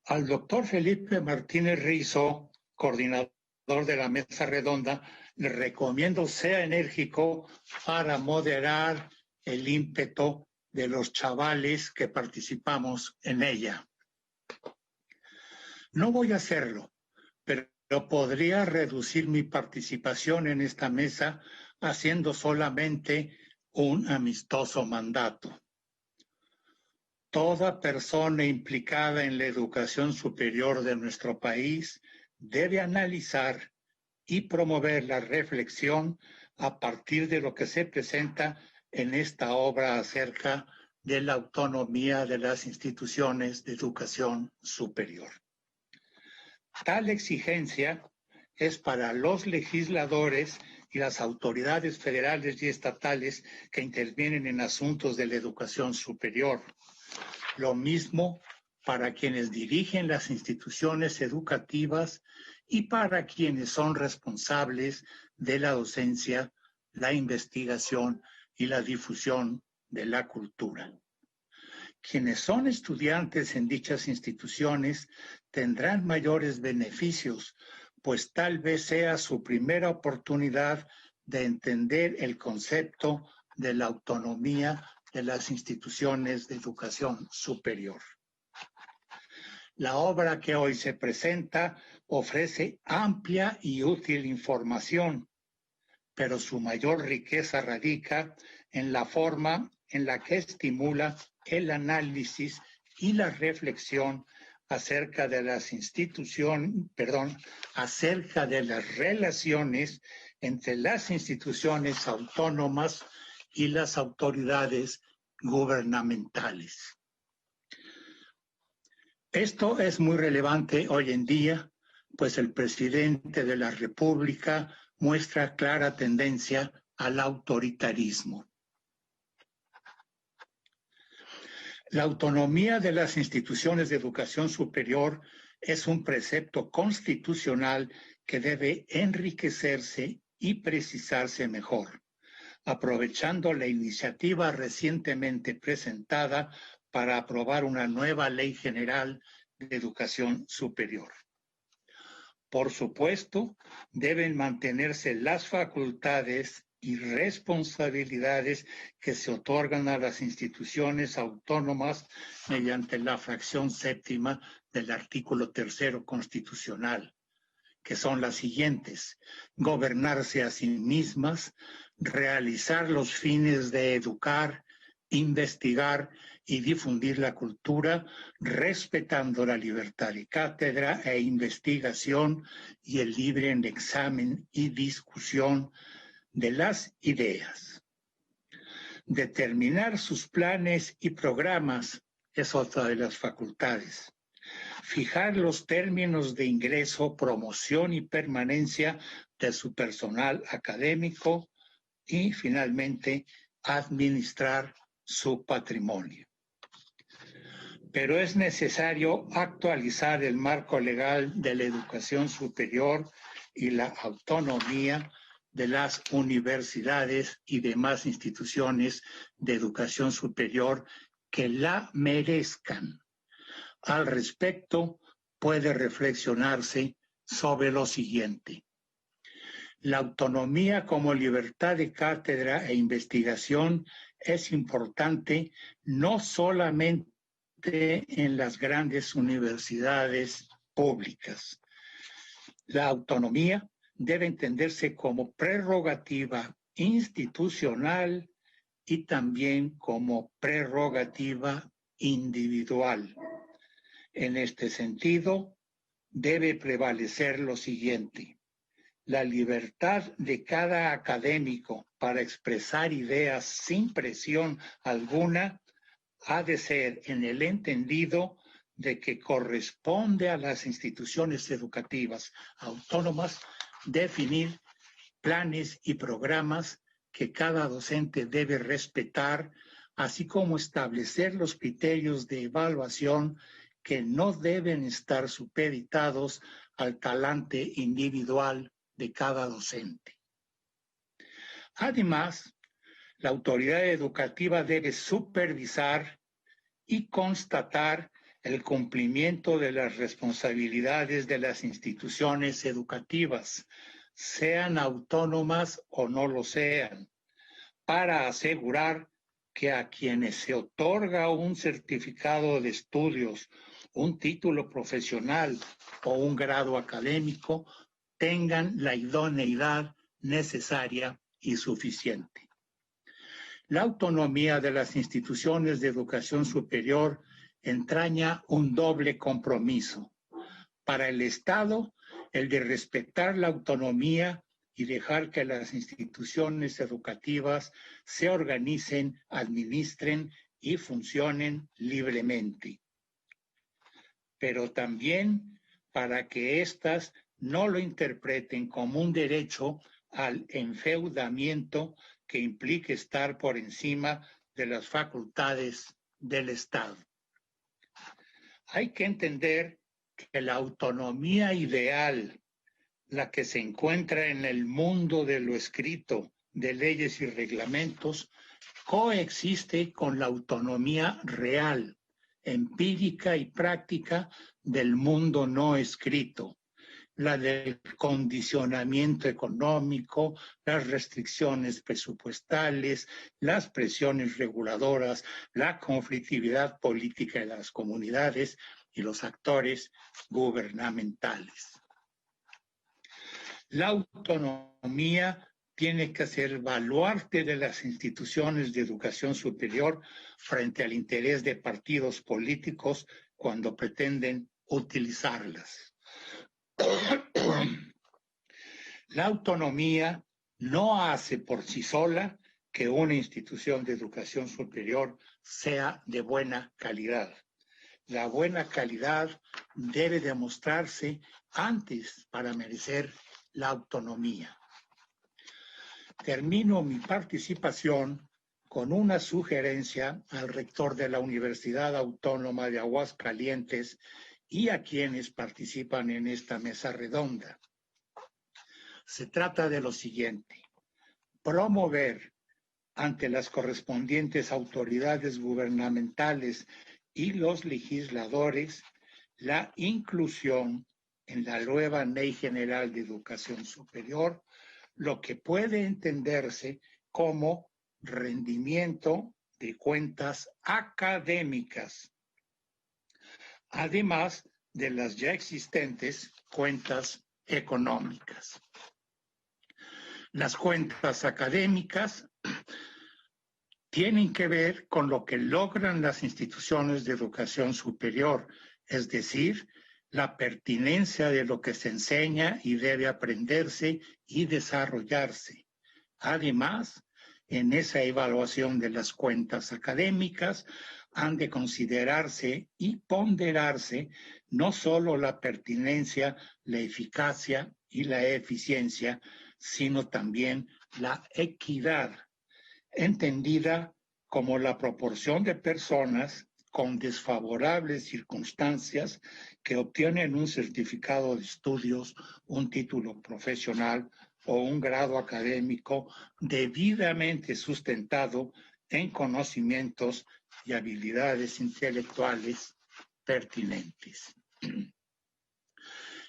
Al doctor Felipe Martínez Rizo, coordinador de la mesa redonda, le recomiendo sea enérgico para moderar el ímpetu de los chavales que participamos en ella. No voy a hacerlo, pero podría reducir mi participación en esta mesa haciendo solamente un amistoso mandato. Toda persona implicada en la educación superior de nuestro país debe analizar y promover la reflexión a partir de lo que se presenta en esta obra acerca de la autonomía de las instituciones de educación superior. Tal exigencia es para los legisladores y las autoridades federales y estatales que intervienen en asuntos de la educación superior. Lo mismo para quienes dirigen las instituciones educativas y para quienes son responsables de la docencia, la investigación y la difusión de la cultura. Quienes son estudiantes en dichas instituciones tendrán mayores beneficios, pues tal vez sea su primera oportunidad de entender el concepto de la autonomía de las instituciones de educación superior. La obra que hoy se presenta ofrece amplia y útil información, pero su mayor riqueza radica en la forma en la que estimula el análisis y la reflexión acerca de las acerca de las relaciones entre las instituciones autónomas y las autoridades gubernamentales. Esto es muy relevante hoy en día, pues el presidente de la República muestra clara tendencia al autoritarismo. La autonomía de las instituciones de educación superior es un precepto constitucional que debe enriquecerse y precisarse mejor, aprovechando la iniciativa recientemente presentada para aprobar una nueva Ley General de Educación Superior. Por supuesto, deben mantenerse las facultades y responsabilidades que se otorgan a las instituciones autónomas mediante la fracción séptima del artículo 3 constitucional, que son las siguientes: gobernarse a sí mismas, realizar los fines de educar, investigar y difundir la cultura, respetando la libertad de cátedra e investigación y el libre examen y discusión de las ideas. Determinar sus planes y programas es otra de las facultades. Fijar los términos de ingreso, promoción y permanencia de su personal académico y, finalmente, administrar su patrimonio. Pero es necesario actualizar el marco legal de la educación superior y la autonomía de las universidades y demás instituciones de educación superior que la merezcan. Al respecto, puede reflexionarse sobre lo siguiente. La autonomía como libertad de cátedra e investigación es importante no solamente en las grandes universidades públicas. La autonomía debe entenderse como prerrogativa institucional y también como prerrogativa individual. En este sentido, debe prevalecer lo siguiente: la libertad de cada académico para expresar ideas sin presión alguna ha de ser en el entendido de que corresponde a las instituciones educativas autónomas definir planes y programas que cada docente debe respetar, así como establecer los criterios de evaluación que no deben estar supeditados al talante individual de cada docente. Además, la autoridad educativa debe supervisar y constatar el cumplimiento de las responsabilidades de las instituciones educativas, sean autónomas o no lo sean, para asegurar que a quienes se otorga un certificado de estudios, un título profesional o un grado académico tengan la idoneidad necesaria y suficiente. La autonomía de las instituciones de educación superior entraña un doble compromiso. Para el Estado, el de respetar la autonomía y dejar que las instituciones educativas se organicen, administren y funcionen libremente. Pero también para que éstas no lo interpreten como un derecho al enfeudamiento que implique estar por encima de las facultades del Estado. Hay que entender que la autonomía ideal, la que se encuentra en el mundo de lo escrito, de leyes y reglamentos, coexiste con la autonomía real, empírica y práctica del mundo no escrito, la del condicionamiento económico, las restricciones presupuestales, las presiones reguladoras, la conflictividad política de las comunidades y los actores gubernamentales. La autonomía tiene que ser baluarte de las instituciones de educación superior frente al interés de partidos políticos cuando pretenden utilizarlas. La autonomía no hace por sí sola que una institución de educación superior sea de buena calidad. La buena calidad debe demostrarse antes para merecer la autonomía. Termino mi participación con una sugerencia al rector de la Universidad Autónoma de Aguascalientes y a quienes participan en esta mesa redonda. Se trata de lo siguiente: promover ante las correspondientes autoridades gubernamentales y los legisladores la inclusión en la nueva Ley General de Educación Superior, lo que puede entenderse como rendimiento de cuentas académicas, además de las ya existentes cuentas económicas. Las cuentas académicas tienen que ver con lo que logran las instituciones de educación superior, es decir, la pertinencia de lo que se enseña y debe aprenderse y desarrollarse. Además, en esa evaluación de las cuentas académicas han de considerarse y ponderarse no solo la pertinencia, la eficacia y la eficiencia, sino también la equidad, entendida como la proporción de personas con desfavorables circunstancias que obtienen un certificado de estudios, un título profesional o un grado académico debidamente sustentado en conocimientos y habilidades intelectuales pertinentes.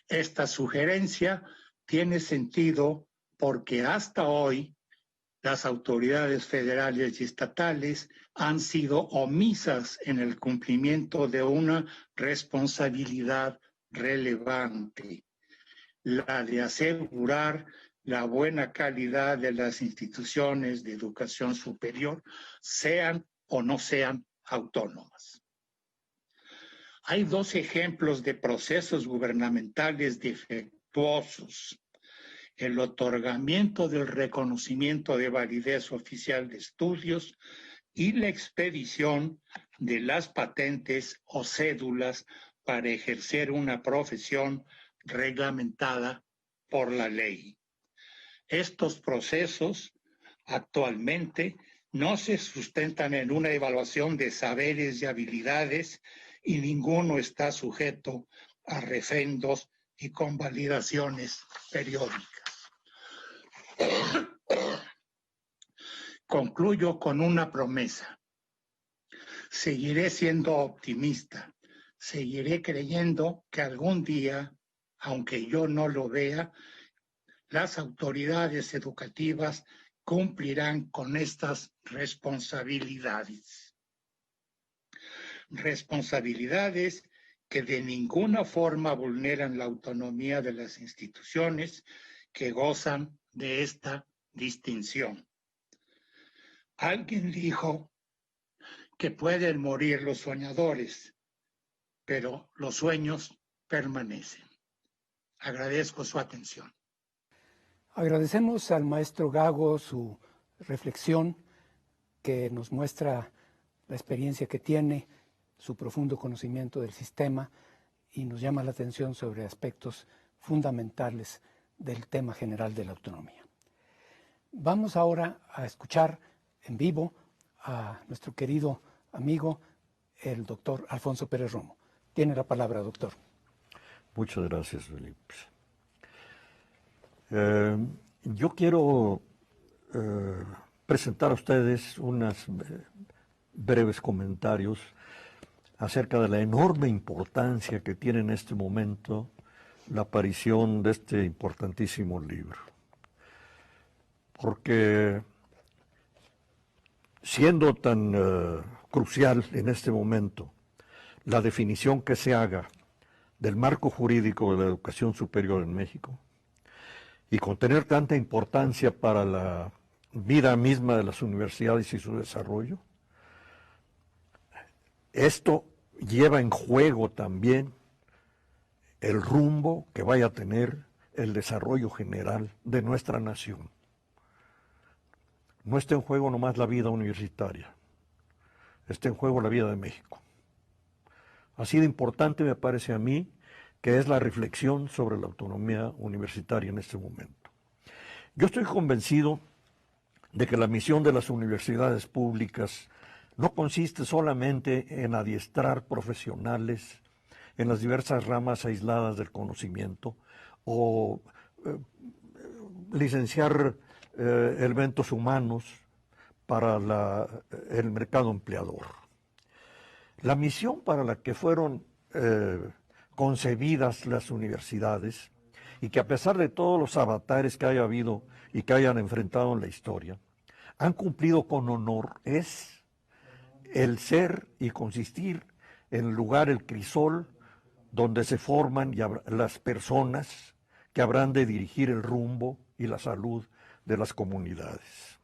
Esta sugerencia tiene sentido porque hasta hoy las autoridades federales y estatales han sido omisas en el cumplimiento de una responsabilidad relevante, la de asegurar la buena calidad de las instituciones de educación superior, sean o no sean autónomas. Hay dos ejemplos de procesos gubernamentales defectuosos: el otorgamiento del reconocimiento de validez oficial de estudios y la expedición de las patentes o cédulas para ejercer una profesión reglamentada por la ley. Estos procesos actualmente no se sustentan en una evaluación de saberes y habilidades y ninguno está sujeto a refrendos y convalidaciones periódicas. Concluyo con una promesa. Seguiré siendo optimista. Seguiré creyendo que algún día, aunque yo no lo vea, las autoridades educativas cumplirán con estas responsabilidades. Responsabilidades que de ninguna forma vulneran la autonomía de las instituciones que gozan de esta distinción. Alguien dijo que pueden morir los soñadores, pero los sueños permanecen. Agradezco su atención. Agradecemos al maestro Gago su reflexión, que nos muestra la experiencia que tiene, su profundo conocimiento del sistema, y nos llama la atención sobre aspectos fundamentales del tema general de la autonomía. Vamos ahora a escuchar en vivo a nuestro querido amigo, el doctor Alfonso Pérez Romo. Tiene la palabra, doctor. Muchas gracias, Felipe. Yo quiero presentar a ustedes unos breves comentarios acerca de la enorme importancia que tiene en este momento la aparición de este importantísimo libro. Porque siendo tan crucial en este momento la definición que se haga del marco jurídico de la educación superior en México, y con tener tanta importancia para la vida misma de las universidades y su desarrollo, esto lleva en juego también el rumbo que vaya a tener el desarrollo general de nuestra nación. no está en juego nomás la vida universitaria, está en juego la vida de México. Así de importante me parece a mí que es la reflexión sobre la autonomía universitaria en este momento. Yo estoy convencido de que la misión de las universidades públicas no consiste solamente en adiestrar profesionales en las diversas ramas aisladas del conocimiento o licenciar elementos humanos para el mercado empleador. La misión para la que fueron concebidas las universidades y que a pesar de todos los avatares que haya habido y que hayan enfrentado en la historia, han cumplido con honor es el ser y consistir en el lugar, el crisol, donde se forman las personas que habrán de dirigir el rumbo y la salud de las comunidades.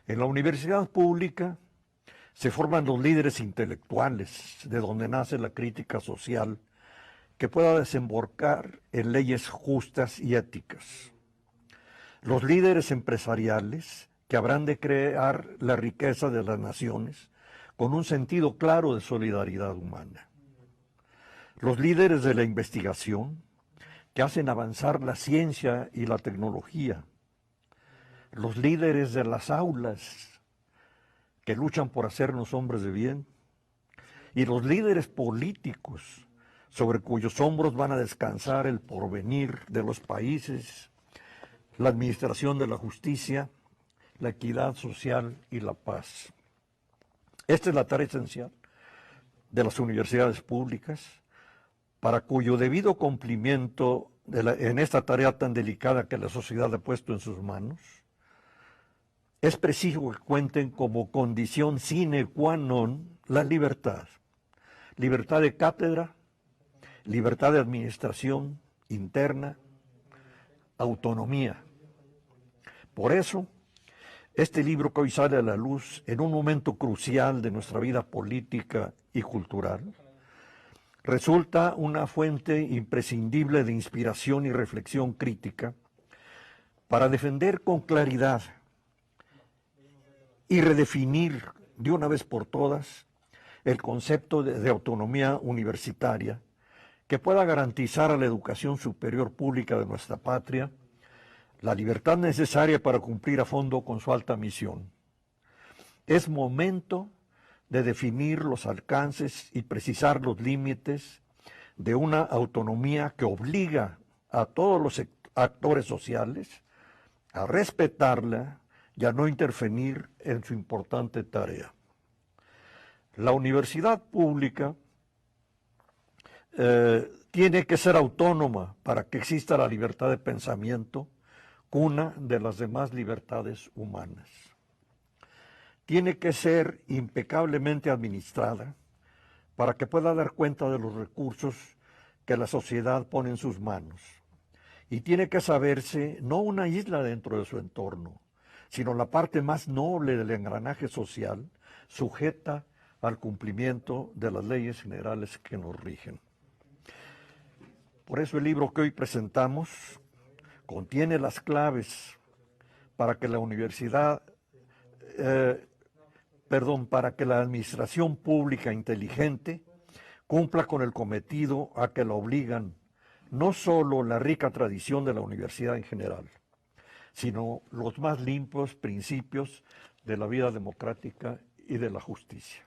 En la universidad pública se forman los líderes intelectuales, de donde nace la crítica social, que pueda desembocar en leyes justas y éticas. Los líderes empresariales, que habrán de crear la riqueza de las naciones con un sentido claro de solidaridad humana. Los líderes de la investigación, que hacen avanzar la ciencia y la tecnología. Los líderes de las aulas, que luchan por hacernos hombres de bien. Y los líderes políticos, sobre cuyos hombros van a descansar el porvenir de los países, la administración de la justicia, la equidad social y la paz. Esta es la tarea esencial de las universidades públicas, para cuyo debido cumplimiento en esta tarea tan delicada que la sociedad ha puesto en sus manos, es preciso que cuenten como condición sine qua non la libertad. Libertad de cátedra, libertad de administración interna, autonomía. Por eso, este libro que hoy sale a la luz en un momento crucial de nuestra vida política y cultural, resulta una fuente imprescindible de inspiración y reflexión crítica para defender con claridad y redefinir de una vez por todas el concepto de autonomía universitaria que pueda garantizar a la educación superior pública de nuestra patria la libertad necesaria para cumplir a fondo con su alta misión. Es momento de definir los alcances y precisar los límites de una autonomía que obliga a todos los actores sociales a respetarla y a no intervenir en su importante tarea. La universidad pública tiene que ser autónoma para que exista la libertad de pensamiento, cuna de las demás libertades humanas. Tiene que ser impecablemente administrada para que pueda dar cuenta de los recursos que la sociedad pone en sus manos. Y tiene que saberse no una isla dentro de su entorno, sino la parte más noble del engranaje social, sujeta al cumplimiento de las leyes generales que nos rigen. Por eso el libro que hoy presentamos contiene las claves para que la universidad, para que la administración pública inteligente cumpla con el cometido a que la obligan no solo la rica tradición de la universidad en general, sino los más limpios principios de la vida democrática y de la justicia.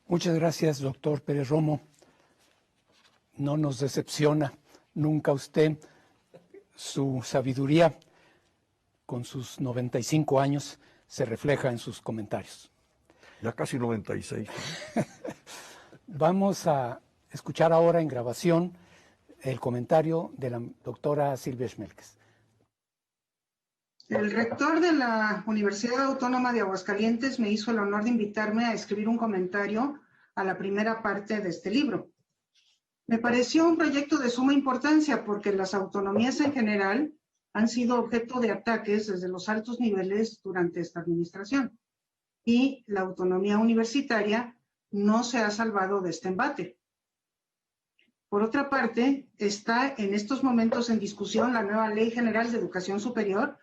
Muchas gracias, doctor Pérez Romo. No nos decepciona nunca usted. Su sabiduría, con sus 95 años, se refleja en sus comentarios. Ya casi 96. Vamos a escuchar ahora en grabación el comentario de la doctora Silvia Schmelkes. El rector de la Universidad Autónoma de Aguascalientes me hizo el honor de invitarme a escribir un comentario a la primera parte de este libro. Me pareció un proyecto de suma importancia porque las autonomías en general han sido objeto de ataques desde los altos niveles durante esta administración. Y la autonomía universitaria no se ha salvado de este embate. Por otra parte, está en estos momentos en discusión la nueva Ley General de Educación Superior,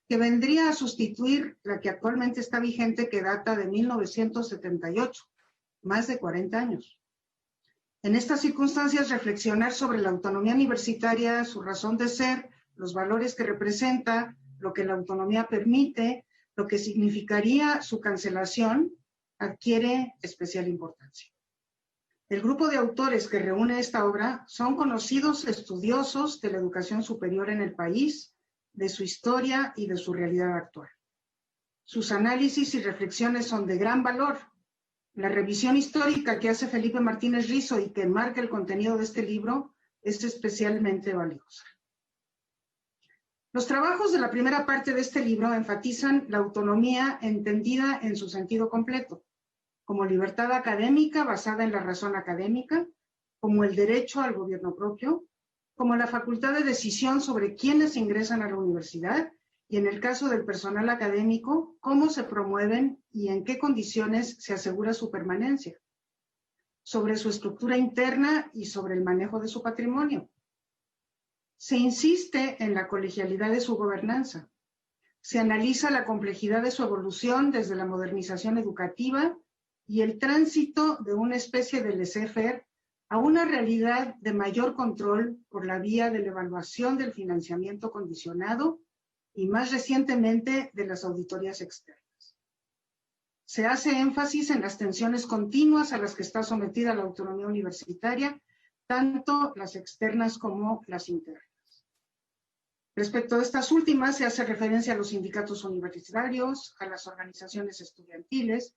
que vendría a sustituir la que actualmente está vigente, que data de 1978, más de 40 años. En estas circunstancias, reflexionar sobre la autonomía universitaria, su razón de ser, los valores que representa, lo que la autonomía permite, lo que significaría su cancelación, adquiere especial importancia. El grupo de autores que reúne esta obra son conocidos estudiosos de la educación superior en el país, de su historia y de su realidad actual. Sus análisis y reflexiones son de gran valor. La revisión histórica que hace Felipe Martínez Rizo y que enmarca el contenido de este libro es especialmente valiosa. Los trabajos de la primera parte de este libro enfatizan la autonomía entendida en su sentido completo, como libertad académica basada en la razón académica, como el derecho al gobierno propio, como la facultad de decisión sobre quiénes ingresan a la universidad y, en el caso del personal académico, cómo se promueven y en qué condiciones se asegura su permanencia, sobre su estructura interna y sobre el manejo de su patrimonio. Se insiste en la colegialidad de su gobernanza. Se analiza la complejidad de su evolución desde la modernización educativa y el tránsito de una especie de laissez-faire a una realidad de mayor control por la vía de la evaluación del financiamiento condicionado y, más recientemente, de las auditorías externas. Se hace énfasis en las tensiones continuas a las que está sometida la autonomía universitaria, tanto las externas como las internas. Respecto a estas últimas, se hace referencia a los sindicatos universitarios, a las organizaciones estudiantiles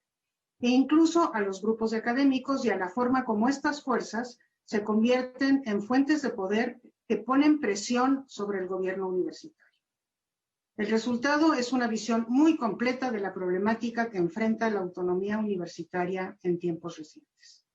e incluso a los grupos de académicos y a la forma como estas fuerzas se convierten en fuentes de poder que ponen presión sobre el gobierno universitario. El resultado es una visión muy completa de la problemática que enfrenta la autonomía universitaria en tiempos recientes.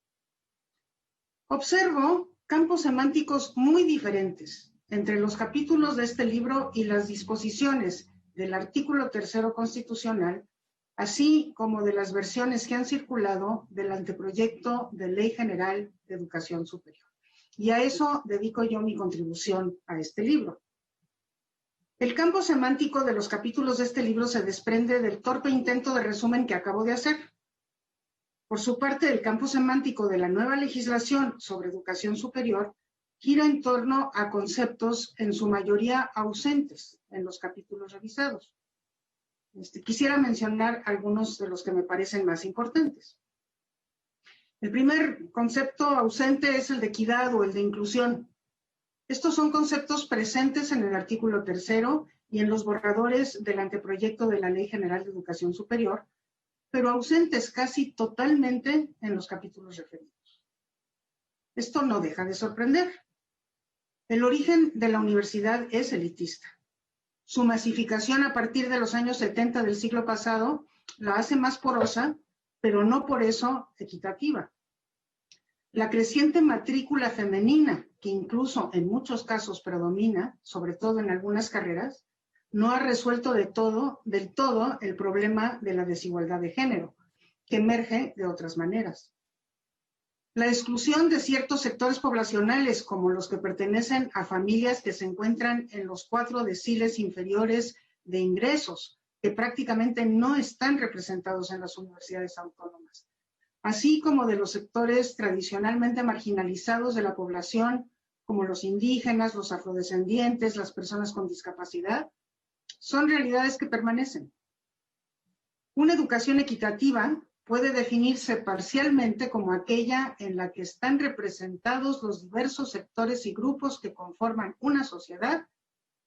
Observo campos semánticos muy diferentes entre los capítulos de este libro y las disposiciones del artículo 3º constitucional, así como de las versiones que han circulado del anteproyecto de Ley General de Educación Superior. Y a eso dedico yo mi contribución a este libro. El campo semántico de los capítulos de este libro se desprende del torpe intento de resumen que acabo de hacer. Por su parte, el campo semántico de la nueva legislación sobre educación superior gira en torno a conceptos en su mayoría ausentes en los capítulos revisados. Quisiera mencionar algunos de los que me parecen más importantes. El primer concepto ausente es el de equidad o el de inclusión. Estos son conceptos presentes en el artículo 3º y en los borradores del anteproyecto de la Ley General de Educación Superior, pero ausentes casi totalmente en los capítulos referidos. Esto no deja de sorprender. El origen de la universidad es elitista. Su masificación a partir de los años 70 del siglo pasado la hace más porosa, pero no por eso equitativa. La creciente matrícula femenina, que incluso en muchos casos predomina, sobre todo en algunas carreras, no ha resuelto del todo el problema de la desigualdad de género, que emerge de otras maneras. La exclusión de ciertos sectores poblacionales, como los que pertenecen a familias que se encuentran en los 4 deciles inferiores de ingresos, que prácticamente no están representados en las universidades autónomas, así como de los sectores tradicionalmente marginalizados de la población, como los indígenas, los afrodescendientes, las personas con discapacidad, son realidades que permanecen. Una educación equitativa puede definirse parcialmente como aquella en la que están representados los diversos sectores y grupos que conforman una sociedad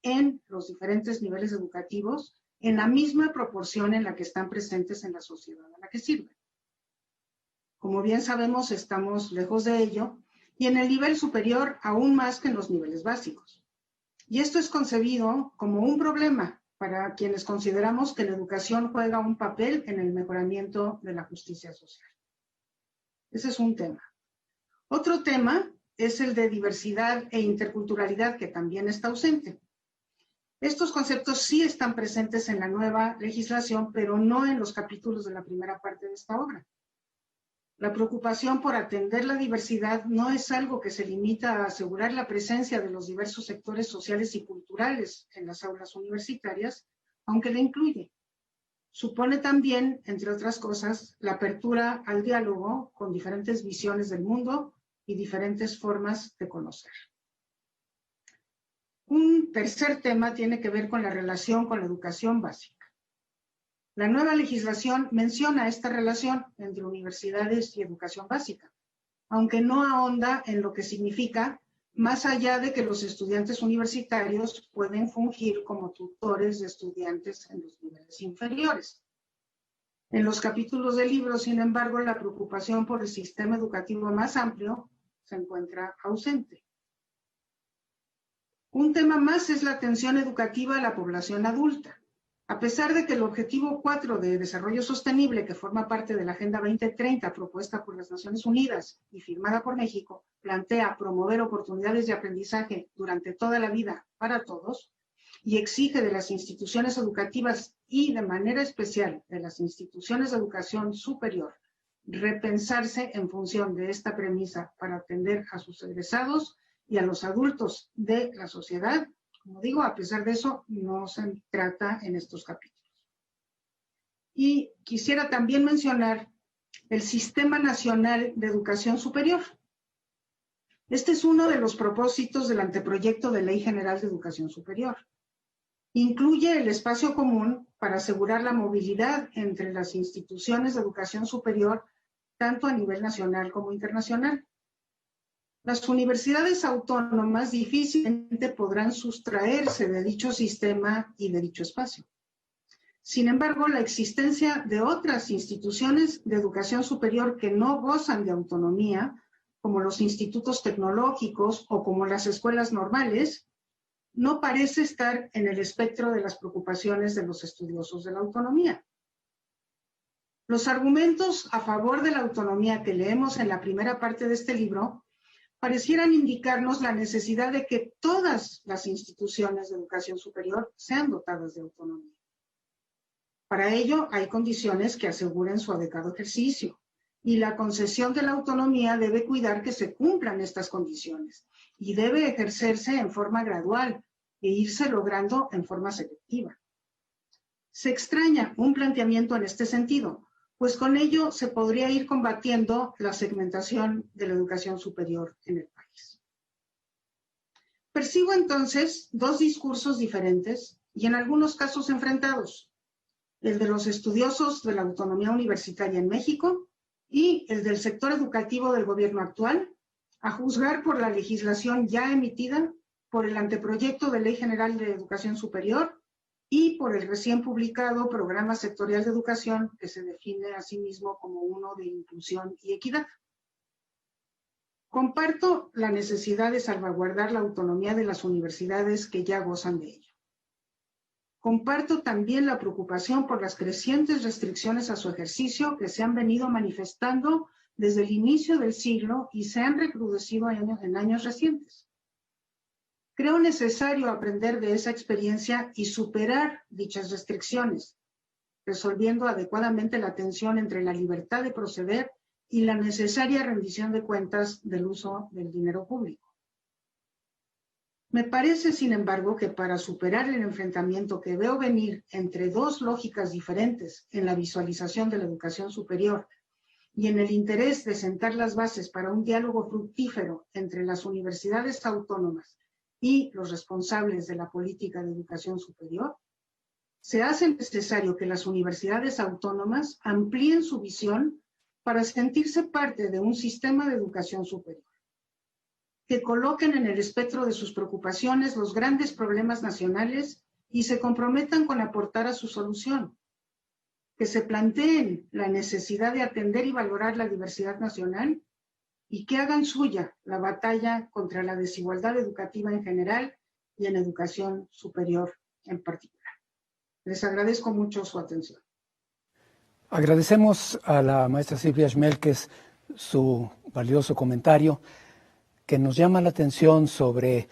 en los diferentes niveles educativos, en la misma proporción en la que están presentes en la sociedad a la que sirven. Como bien sabemos, estamos lejos de ello, y en el nivel superior aún más que en los niveles básicos. Y esto es concebido como un problema para quienes consideramos que la educación juega un papel en el mejoramiento de la justicia social. Ese es un tema. Otro tema es el de diversidad e interculturalidad, que también está ausente. Estos conceptos sí están presentes en la nueva legislación, pero no en los capítulos de la primera parte de esta obra. La preocupación por atender la diversidad no es algo que se limita a asegurar la presencia de los diversos sectores sociales y culturales en las aulas universitarias, aunque la incluye. Supone también, entre otras cosas, la apertura al diálogo con diferentes visiones del mundo y diferentes formas de conocer. Un tercer tema tiene que ver con la relación con la educación básica. La nueva legislación menciona esta relación entre universidades y educación básica, aunque no ahonda en lo que significa, más allá de que los estudiantes universitarios pueden fungir como tutores de estudiantes en los niveles inferiores. En los capítulos del libro, sin embargo, la preocupación por el sistema educativo más amplio se encuentra ausente. Un tema más es la atención educativa a la población adulta. A pesar de que el objetivo 4 de Desarrollo Sostenible, que forma parte de la Agenda 2030 propuesta por las Naciones Unidas y firmada por México, plantea promover oportunidades de aprendizaje durante toda la vida para todos y exige de las instituciones educativas y de manera especial de las instituciones de educación superior repensarse en función de esta premisa para atender a sus egresados y a los adultos de la sociedad. Como digo, a pesar de eso, no se trata en estos capítulos. Y quisiera también mencionar el Sistema Nacional de Educación Superior. Este es uno de los propósitos del anteproyecto de Ley General de Educación Superior. Incluye el espacio común para asegurar la movilidad entre las instituciones de educación superior, tanto a nivel nacional como internacional. Las universidades autónomas difícilmente podrán sustraerse de dicho sistema y de dicho espacio. Sin embargo, la existencia de otras instituciones de educación superior que no gozan de autonomía, como los institutos tecnológicos o como las escuelas normales, no parece estar en el espectro de las preocupaciones de los estudiosos de la autonomía. Los argumentos a favor de la autonomía que leemos en la primera parte de este libro parecieran indicarnos la necesidad de que todas las instituciones de educación superior sean dotadas de autonomía. Para ello, hay condiciones que aseguren su adecuado ejercicio, y la concesión de la autonomía debe cuidar que se cumplan estas condiciones, y debe ejercerse en forma gradual e irse logrando en forma selectiva. Se extraña un planteamiento en este sentido, pues con ello se podría ir combatiendo la segmentación de la educación superior en el país. Percibo entonces dos discursos diferentes y en algunos casos enfrentados, el de los estudiosos de la autonomía universitaria en México y el del sector educativo del gobierno actual, a juzgar por la legislación ya emitida, por el anteproyecto de Ley General de Educación Superior y por el recién publicado Programa Sectorial de Educación, que se define a sí mismo como uno de inclusión y equidad. Comparto la necesidad de salvaguardar la autonomía de las universidades que ya gozan de ello. Comparto también la preocupación por las crecientes restricciones a su ejercicio que se han venido manifestando desde el inicio del siglo y se han recrudecido en años recientes. Creo necesario aprender de esa experiencia y superar dichas restricciones, resolviendo adecuadamente la tensión entre la libertad de proceder y la necesaria rendición de cuentas del uso del dinero público. Me parece, sin embargo, que para superar el enfrentamiento que veo venir entre dos lógicas diferentes en la visualización de la educación superior y en el interés de sentar las bases para un diálogo fructífero entre las universidades autónomas y los responsables de la política de educación superior, se hace necesario que las universidades autónomas amplíen su visión para sentirse parte de un sistema de educación superior, que coloquen en el espectro de sus preocupaciones los grandes problemas nacionales y se comprometan con aportar a su solución, que se planteen la necesidad de atender y valorar la diversidad nacional y que hagan suya la batalla contra la desigualdad educativa en general y en educación superior en particular. Les agradezco mucho su atención. Agradecemos a la maestra Silvia Schmelkes su valioso comentario que nos llama la atención sobre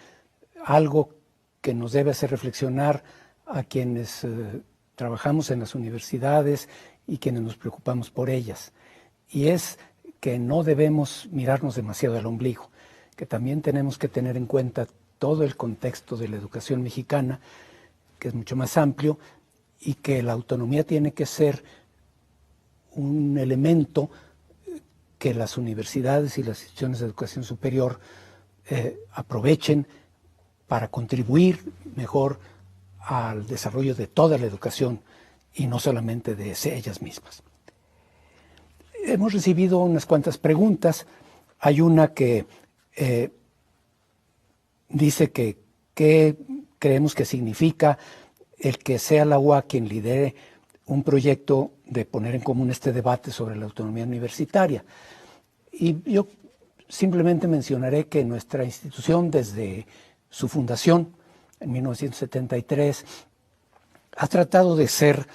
algo que nos debe hacer reflexionar a quienes trabajamos en las universidades y quienes nos preocupamos por ellas. Y es que no debemos mirarnos demasiado al ombligo, que también tenemos que tener en cuenta todo el contexto de la educación mexicana, que es mucho más amplio, y que la autonomía tiene que ser un elemento que las universidades y las instituciones de educación superior aprovechen para contribuir mejor al desarrollo de toda la educación y no solamente de ellas mismas. Hemos recibido unas cuantas preguntas. Hay una que dice que qué creemos que significa el que sea la UA quien lidere un proyecto de poner en común este debate sobre la autonomía universitaria. Y yo simplemente mencionaré que nuestra institución, desde su fundación en 1973, ha tratado de ser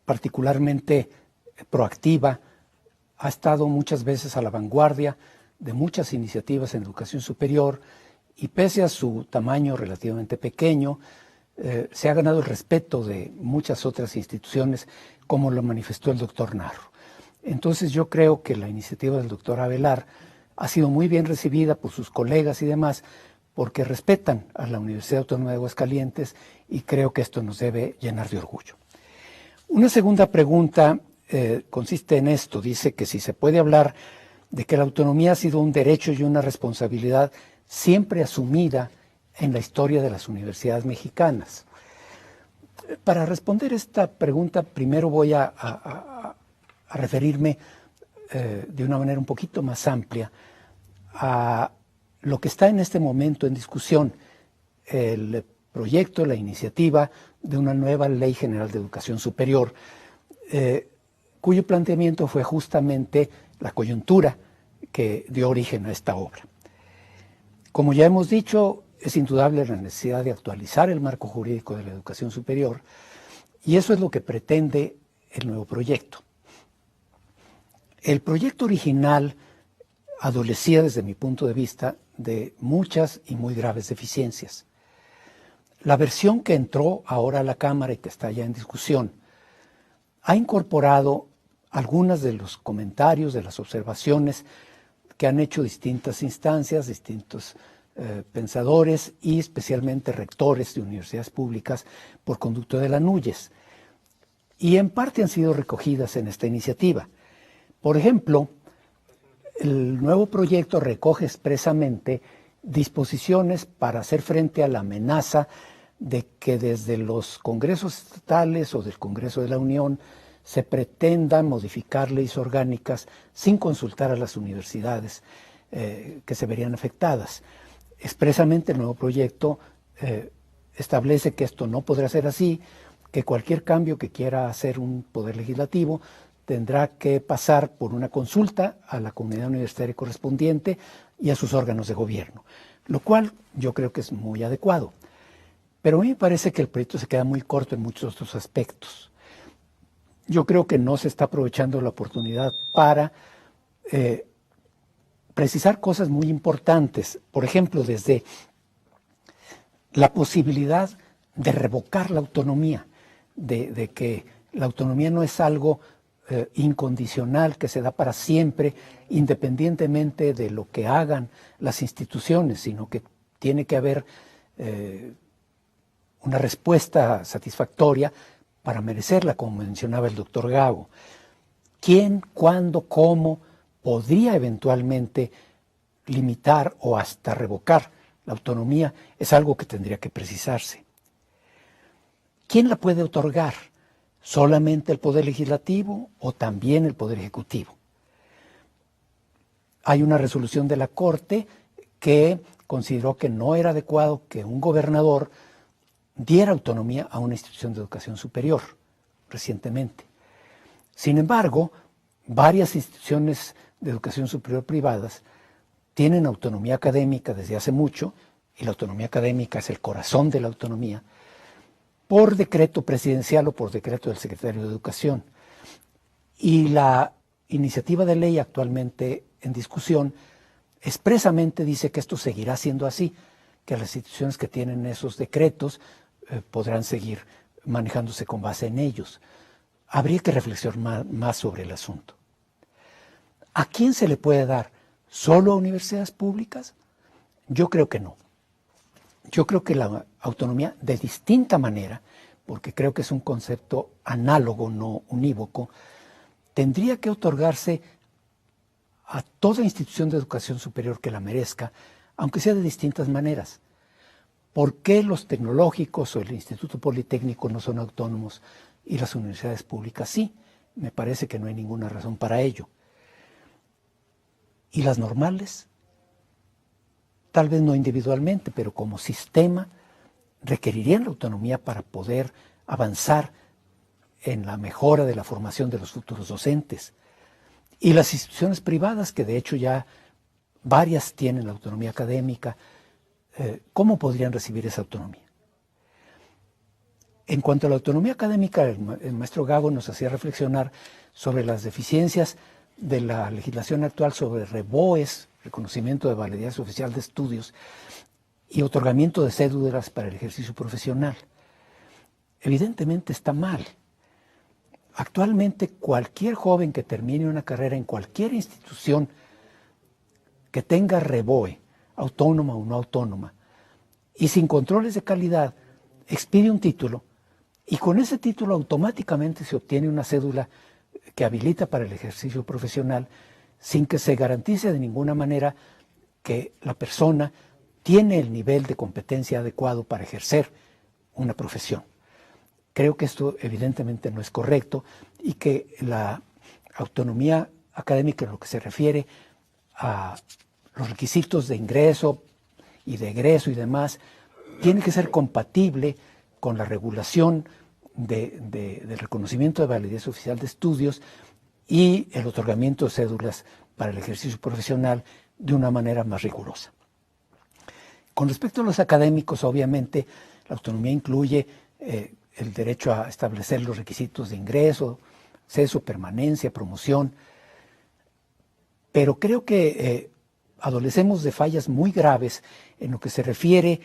particularmente proactiva, ha estado muchas veces a la vanguardia de muchas iniciativas en educación superior y pese a su tamaño relativamente pequeño, se ha ganado el respeto de muchas otras instituciones, como lo manifestó el doctor Narro. Entonces yo creo que la iniciativa del doctor Avelar ha sido muy bien recibida por sus colegas y demás, porque respetan a la Universidad Autónoma de Aguascalientes y creo que esto nos debe llenar de orgullo. Una segunda pregunta consiste en esto, dice que si se puede hablar de que la autonomía ha sido un derecho y una responsabilidad siempre asumida en la historia de las universidades mexicanas. Para responder esta pregunta, primero voy a referirme de una manera un poquito más amplia a lo que está en este momento en discusión, el proyecto, la iniciativa de una nueva Ley General de Educación Superior, cuyo planteamiento fue justamente la coyuntura que dio origen a esta obra. Como ya hemos dicho, es indudable la necesidad de actualizar el marco jurídico de la educación superior y eso es lo que pretende el nuevo proyecto. El proyecto original adolecía, desde mi punto de vista, de muchas y muy graves deficiencias. La versión que entró ahora a la Cámara y que está ya en discusión ha incorporado algunos de los comentarios, de las observaciones que han hecho distintas instancias, distintos pensadores y especialmente rectores de universidades públicas por conducto de la NUYES. Y en parte han sido recogidas en esta iniciativa. Por ejemplo, el nuevo proyecto recoge expresamente disposiciones para hacer frente a la amenaza de que desde los congresos estatales o del Congreso de la Unión se pretendan modificar leyes orgánicas sin consultar a las universidades que se verían afectadas. Expresamente el nuevo proyecto establece que esto no podrá ser así, que cualquier cambio que quiera hacer un poder legislativo tendrá que pasar por una consulta a la comunidad universitaria correspondiente y a sus órganos de gobierno, lo cual yo creo que es muy adecuado. Pero a mí me parece que el proyecto se queda muy corto en muchos otros aspectos. Yo creo que no se está aprovechando la oportunidad para precisar cosas muy importantes. Por ejemplo, desde la posibilidad de revocar la autonomía, de que la autonomía no es algo incondicional que se da para siempre, independientemente de lo que hagan las instituciones, sino que tiene que haber una respuesta satisfactoria para merecerla, como mencionaba el doctor Gago. ¿Quién, cuándo, cómo podría eventualmente limitar o hasta revocar la autonomía? Es algo que tendría que precisarse. ¿Quién la puede otorgar? ¿Solamente el Poder Legislativo o también el Poder Ejecutivo? Hay una resolución de la Corte que consideró que no era adecuado que un gobernador diera autonomía a una institución de educación superior recientemente. Sin embargo, varias instituciones de educación superior privadas tienen autonomía académica desde hace mucho, y la autonomía académica es el corazón de la autonomía, por decreto presidencial o por decreto del secretario de Educación. Y la iniciativa de ley actualmente en discusión expresamente dice que esto seguirá siendo así, que las instituciones que tienen esos decretos podrán seguir manejándose con base en ellos. Habría que reflexionar más sobre el asunto. ¿A quién se le puede dar? ¿Solo a universidades públicas? Yo creo que no. Yo creo que la autonomía, de distinta manera, porque creo que es un concepto análogo, no unívoco, tendría que otorgarse a toda institución de educación superior que la merezca, aunque sea de distintas maneras. ¿Por qué los tecnológicos o el Instituto Politécnico no son autónomos y las universidades públicas sí? Me parece que no hay ninguna razón para ello. ¿Y las normales? Tal vez no individualmente, pero como sistema requerirían la autonomía para poder avanzar en la mejora de la formación de los futuros docentes. Y las instituciones privadas, que de hecho ya varias tienen la autonomía académica, ¿cómo podrían recibir esa autonomía? En cuanto a la autonomía académica, el maestro Gago nos hacía reflexionar sobre las deficiencias de la legislación actual sobre REBOES, reconocimiento de validez oficial de estudios, y otorgamiento de cédulas para el ejercicio profesional. Evidentemente está mal. Actualmente cualquier joven que termine una carrera en cualquier institución que tenga REBOE, autónoma o no autónoma, y sin controles de calidad, expide un título, y con ese título automáticamente se obtiene una cédula que habilita para el ejercicio profesional, sin que se garantice de ninguna manera que la persona tiene el nivel de competencia adecuado para ejercer una profesión. Creo que esto evidentemente no es correcto y que la autonomía académica en lo que se refiere a los requisitos de ingreso y de egreso y demás, tiene que ser compatible con la regulación del reconocimiento de validez oficial de estudios y el otorgamiento de cédulas para el ejercicio profesional de una manera más rigurosa. Con respecto a los académicos, obviamente, la autonomía incluye el derecho a establecer los requisitos de ingreso, acceso, permanencia, promoción, pero creo que adolecemos de fallas muy graves en lo que se refiere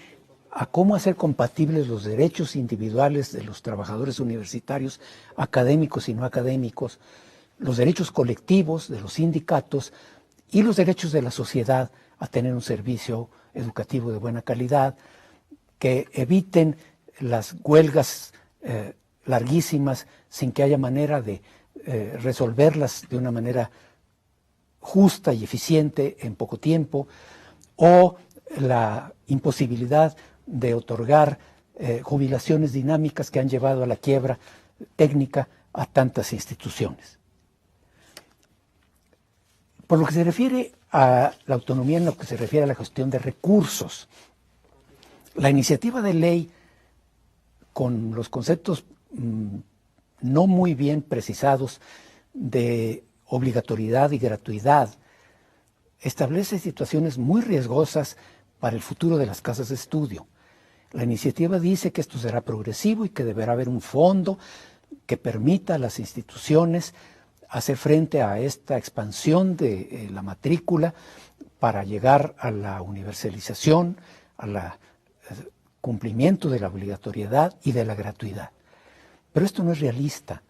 a cómo hacer compatibles los derechos individuales de los trabajadores universitarios, académicos y no académicos, los derechos colectivos de los sindicatos y los derechos de la sociedad a tener un servicio educativo de buena calidad, que eviten las huelgas larguísimas sin que haya manera de resolverlas de una manera justa y eficiente en poco tiempo, o la imposibilidad de otorgar jubilaciones dinámicas que han llevado a la quiebra técnica a tantas instituciones. Por lo que se refiere a la autonomía, en lo que se refiere a la gestión de recursos, la iniciativa de ley, con los conceptos no muy bien precisados de obligatoriedad y gratuidad, establece situaciones muy riesgosas para el futuro de las casas de estudio. La iniciativa dice que esto será progresivo y que deberá haber un fondo que permita a las instituciones hacer frente a esta expansión de la matrícula para llegar a la universalización, al cumplimiento de la obligatoriedad y de la gratuidad. Pero esto no es realista.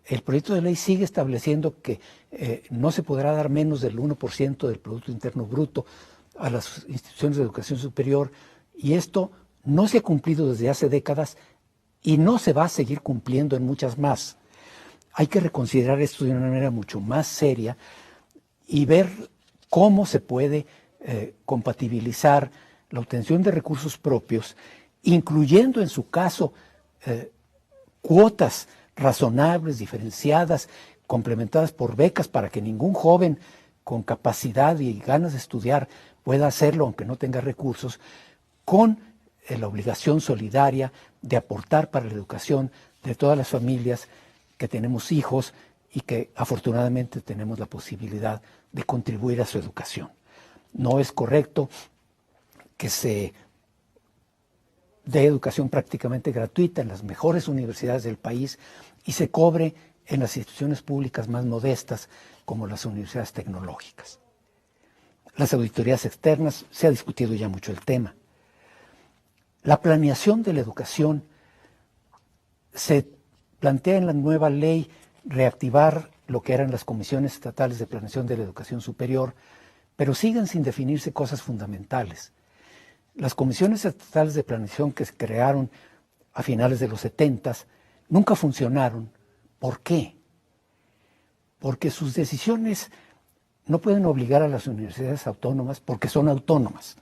El proyecto de ley sigue estableciendo que no se podrá dar menos del 1% del Producto Interno Bruto a las instituciones de educación superior, y esto no se ha cumplido desde hace décadas y no se va a seguir cumpliendo en muchas más. Hay que reconsiderar esto de una manera mucho más seria y ver cómo se puede compatibilizar la obtención de recursos propios, incluyendo en su caso cuotas razonables, diferenciadas, complementadas por becas para que ningún joven con capacidad y ganas de estudiar pueda hacerlo aunque no tenga recursos, con la obligación solidaria de aportar para la educación de todas las familias que tenemos hijos y que afortunadamente tenemos la posibilidad de contribuir a su educación. No es correcto que se dé educación prácticamente gratuita en las mejores universidades del país y se cobre en las instituciones públicas más modestas como las universidades tecnológicas. Las auditorías externas, se ha discutido ya mucho el tema. La planeación de la educación, se plantea en la nueva ley reactivar lo que eran las comisiones estatales de planeación de la educación superior, pero siguen sin definirse cosas fundamentales. Las comisiones estatales de planeación que se crearon a finales de los 70, nunca funcionaron. ¿Por qué? Porque sus decisiones no pueden obligar a las universidades autónomas porque son autónomas.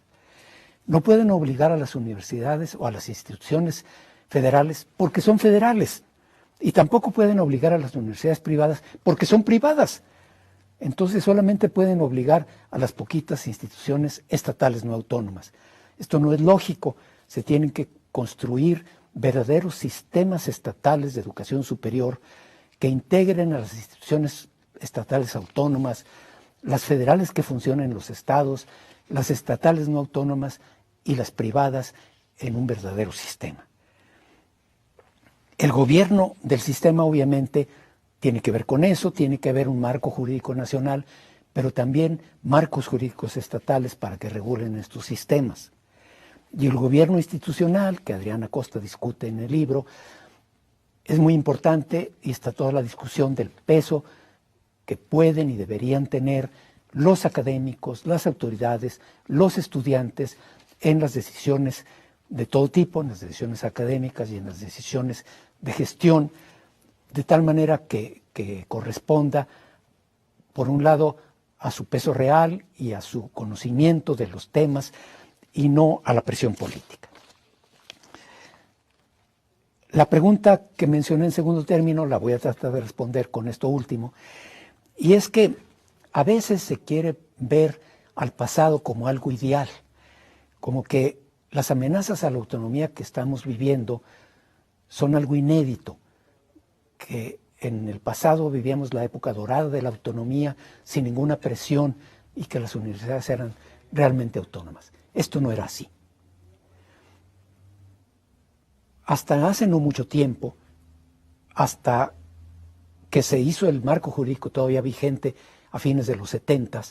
No pueden obligar a las universidades o a las instituciones federales porque son federales. Y tampoco pueden obligar a las universidades privadas porque son privadas. Entonces solamente pueden obligar a las poquitas instituciones estatales no autónomas. Esto no es lógico. Se tienen que construir verdaderos sistemas estatales de educación superior que integren a las instituciones estatales autónomas, las federales que funcionan en los estados, las estatales no autónomas y las privadas en un verdadero sistema. El gobierno del sistema obviamente tiene que ver con eso, tiene que haber un marco jurídico nacional, pero también marcos jurídicos estatales para que regulen estos sistemas. Y el gobierno institucional, que Adriana Costa discute en el libro, es muy importante y está toda la discusión del peso que pueden y deberían tener los académicos, las autoridades, los estudiantes en las decisiones de todo tipo, en las decisiones académicas y en las decisiones de gestión, de tal manera que corresponda, por un lado, a su peso real y a su conocimiento de los temas y no a la presión política. La pregunta que mencioné en segundo término la voy a tratar de responder con esto último, y es que a veces se quiere ver al pasado como algo ideal, como que las amenazas a la autonomía que estamos viviendo son algo inédito, que en el pasado vivíamos la época dorada de la autonomía sin ninguna presión y que las universidades eran realmente autónomas. Esto no era así. Hasta hace no mucho tiempo, hasta que se hizo el marco jurídico todavía vigente a fines de los 70,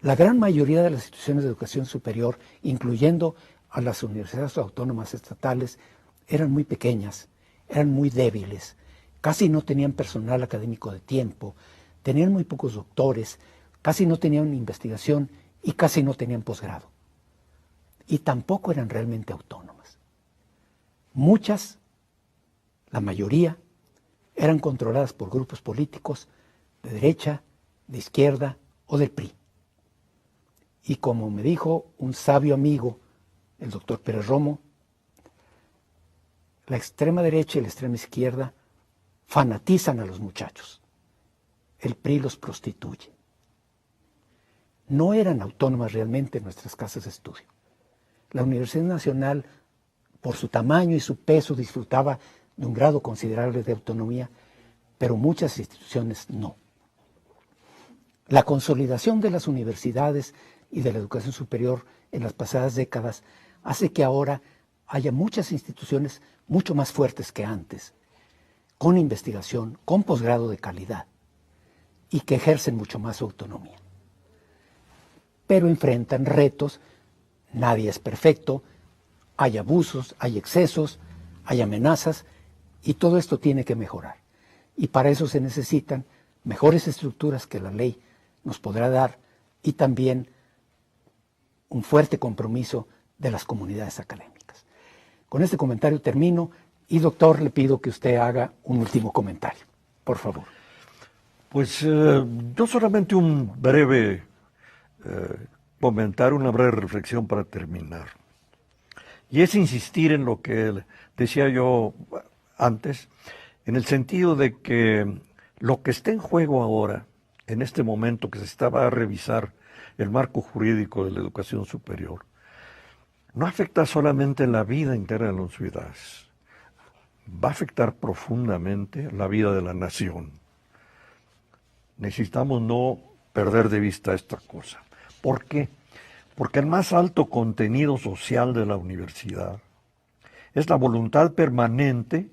la gran mayoría de las instituciones de educación superior, incluyendo a las universidades autónomas estatales, eran muy pequeñas, eran muy débiles, casi no tenían personal académico de tiempo, tenían muy pocos doctores, casi no tenían investigación y casi no tenían posgrado. Y tampoco eran realmente autónomas. Muchas, la mayoría, eran controladas por grupos políticos de derecha, de izquierda o del PRI. Y como me dijo un sabio amigo, el doctor Pérez Romo, la extrema derecha y la extrema izquierda fanatizan a los muchachos. El PRI los prostituye. No eran autónomas realmente nuestras casas de estudio. La Universidad Nacional, por su tamaño y su peso, disfrutaba de un grado considerable de autonomía, pero muchas instituciones no. La consolidación de las universidades y de la educación superior en las pasadas décadas hace que ahora haya muchas instituciones mucho más fuertes que antes, con investigación, con posgrado de calidad, y que ejercen mucho más su autonomía. Pero enfrentan retos, nadie es perfecto, hay abusos, hay excesos, hay amenazas, y todo esto tiene que mejorar. Y para eso se necesitan mejores estructuras que la ley nos podrá dar y también un fuerte compromiso de las comunidades académicas. Con este comentario termino y, doctor, le pido que usted haga un último comentario, por favor. Pues yo solamente un breve comentario, una breve reflexión para terminar. Y es insistir en lo que decía yo antes, en el sentido de que lo que está en juego ahora, en este momento que se estaba a revisar el marco jurídico de la educación superior, no afecta solamente la vida interna de las universidades, va a afectar profundamente la vida de la nación. Necesitamos no perder de vista esta cosa. ¿Por qué? Porque el más alto contenido social de la universidad es la voluntad permanente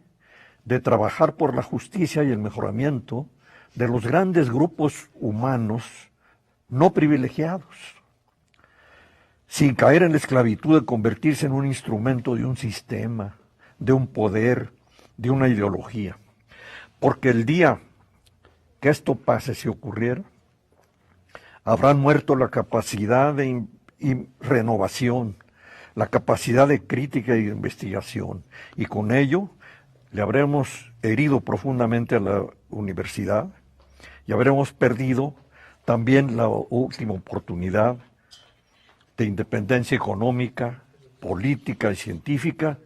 de trabajar por la justicia y el mejoramiento de los grandes grupos humanos no privilegiados, sin caer en la esclavitud de convertirse en un instrumento de un sistema, de un poder, de una ideología. Porque el día que esto pase, si ocurriera, habrán muerto la capacidad de renovación, la capacidad de crítica y de investigación, y con ello le habremos herido profundamente a la universidad y habremos perdido también la última oportunidad de independencia económica, política y científica,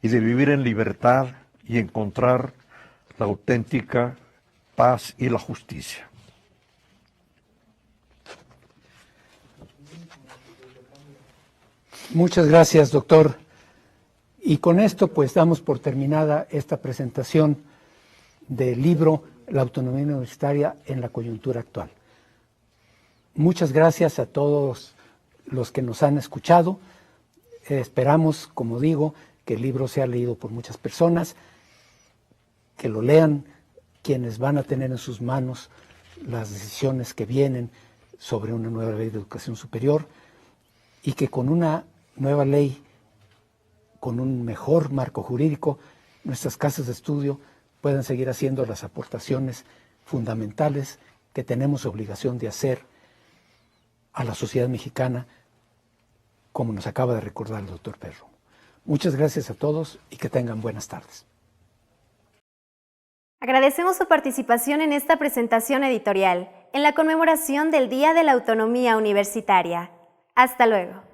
y de vivir en libertad y encontrar la auténtica paz y la justicia. Muchas gracias, doctor. Y con esto pues damos por terminada esta presentación del libro La autonomía universitaria en la coyuntura actual. Muchas gracias a todos los que nos han escuchado. Esperamos, como digo, que el libro sea leído por muchas personas, que lo lean quienes van a tener en sus manos las decisiones que vienen sobre una nueva ley de educación superior, y que con una nueva ley, con un mejor marco jurídico, nuestras casas de estudio puedan seguir haciendo las aportaciones fundamentales que tenemos obligación de hacer a la sociedad mexicana, como nos acaba de recordar el doctor Perro. Muchas gracias a todos y que tengan buenas tardes. Agradecemos su participación en esta presentación editorial, en la conmemoración del Día de la Autonomía Universitaria. Hasta luego.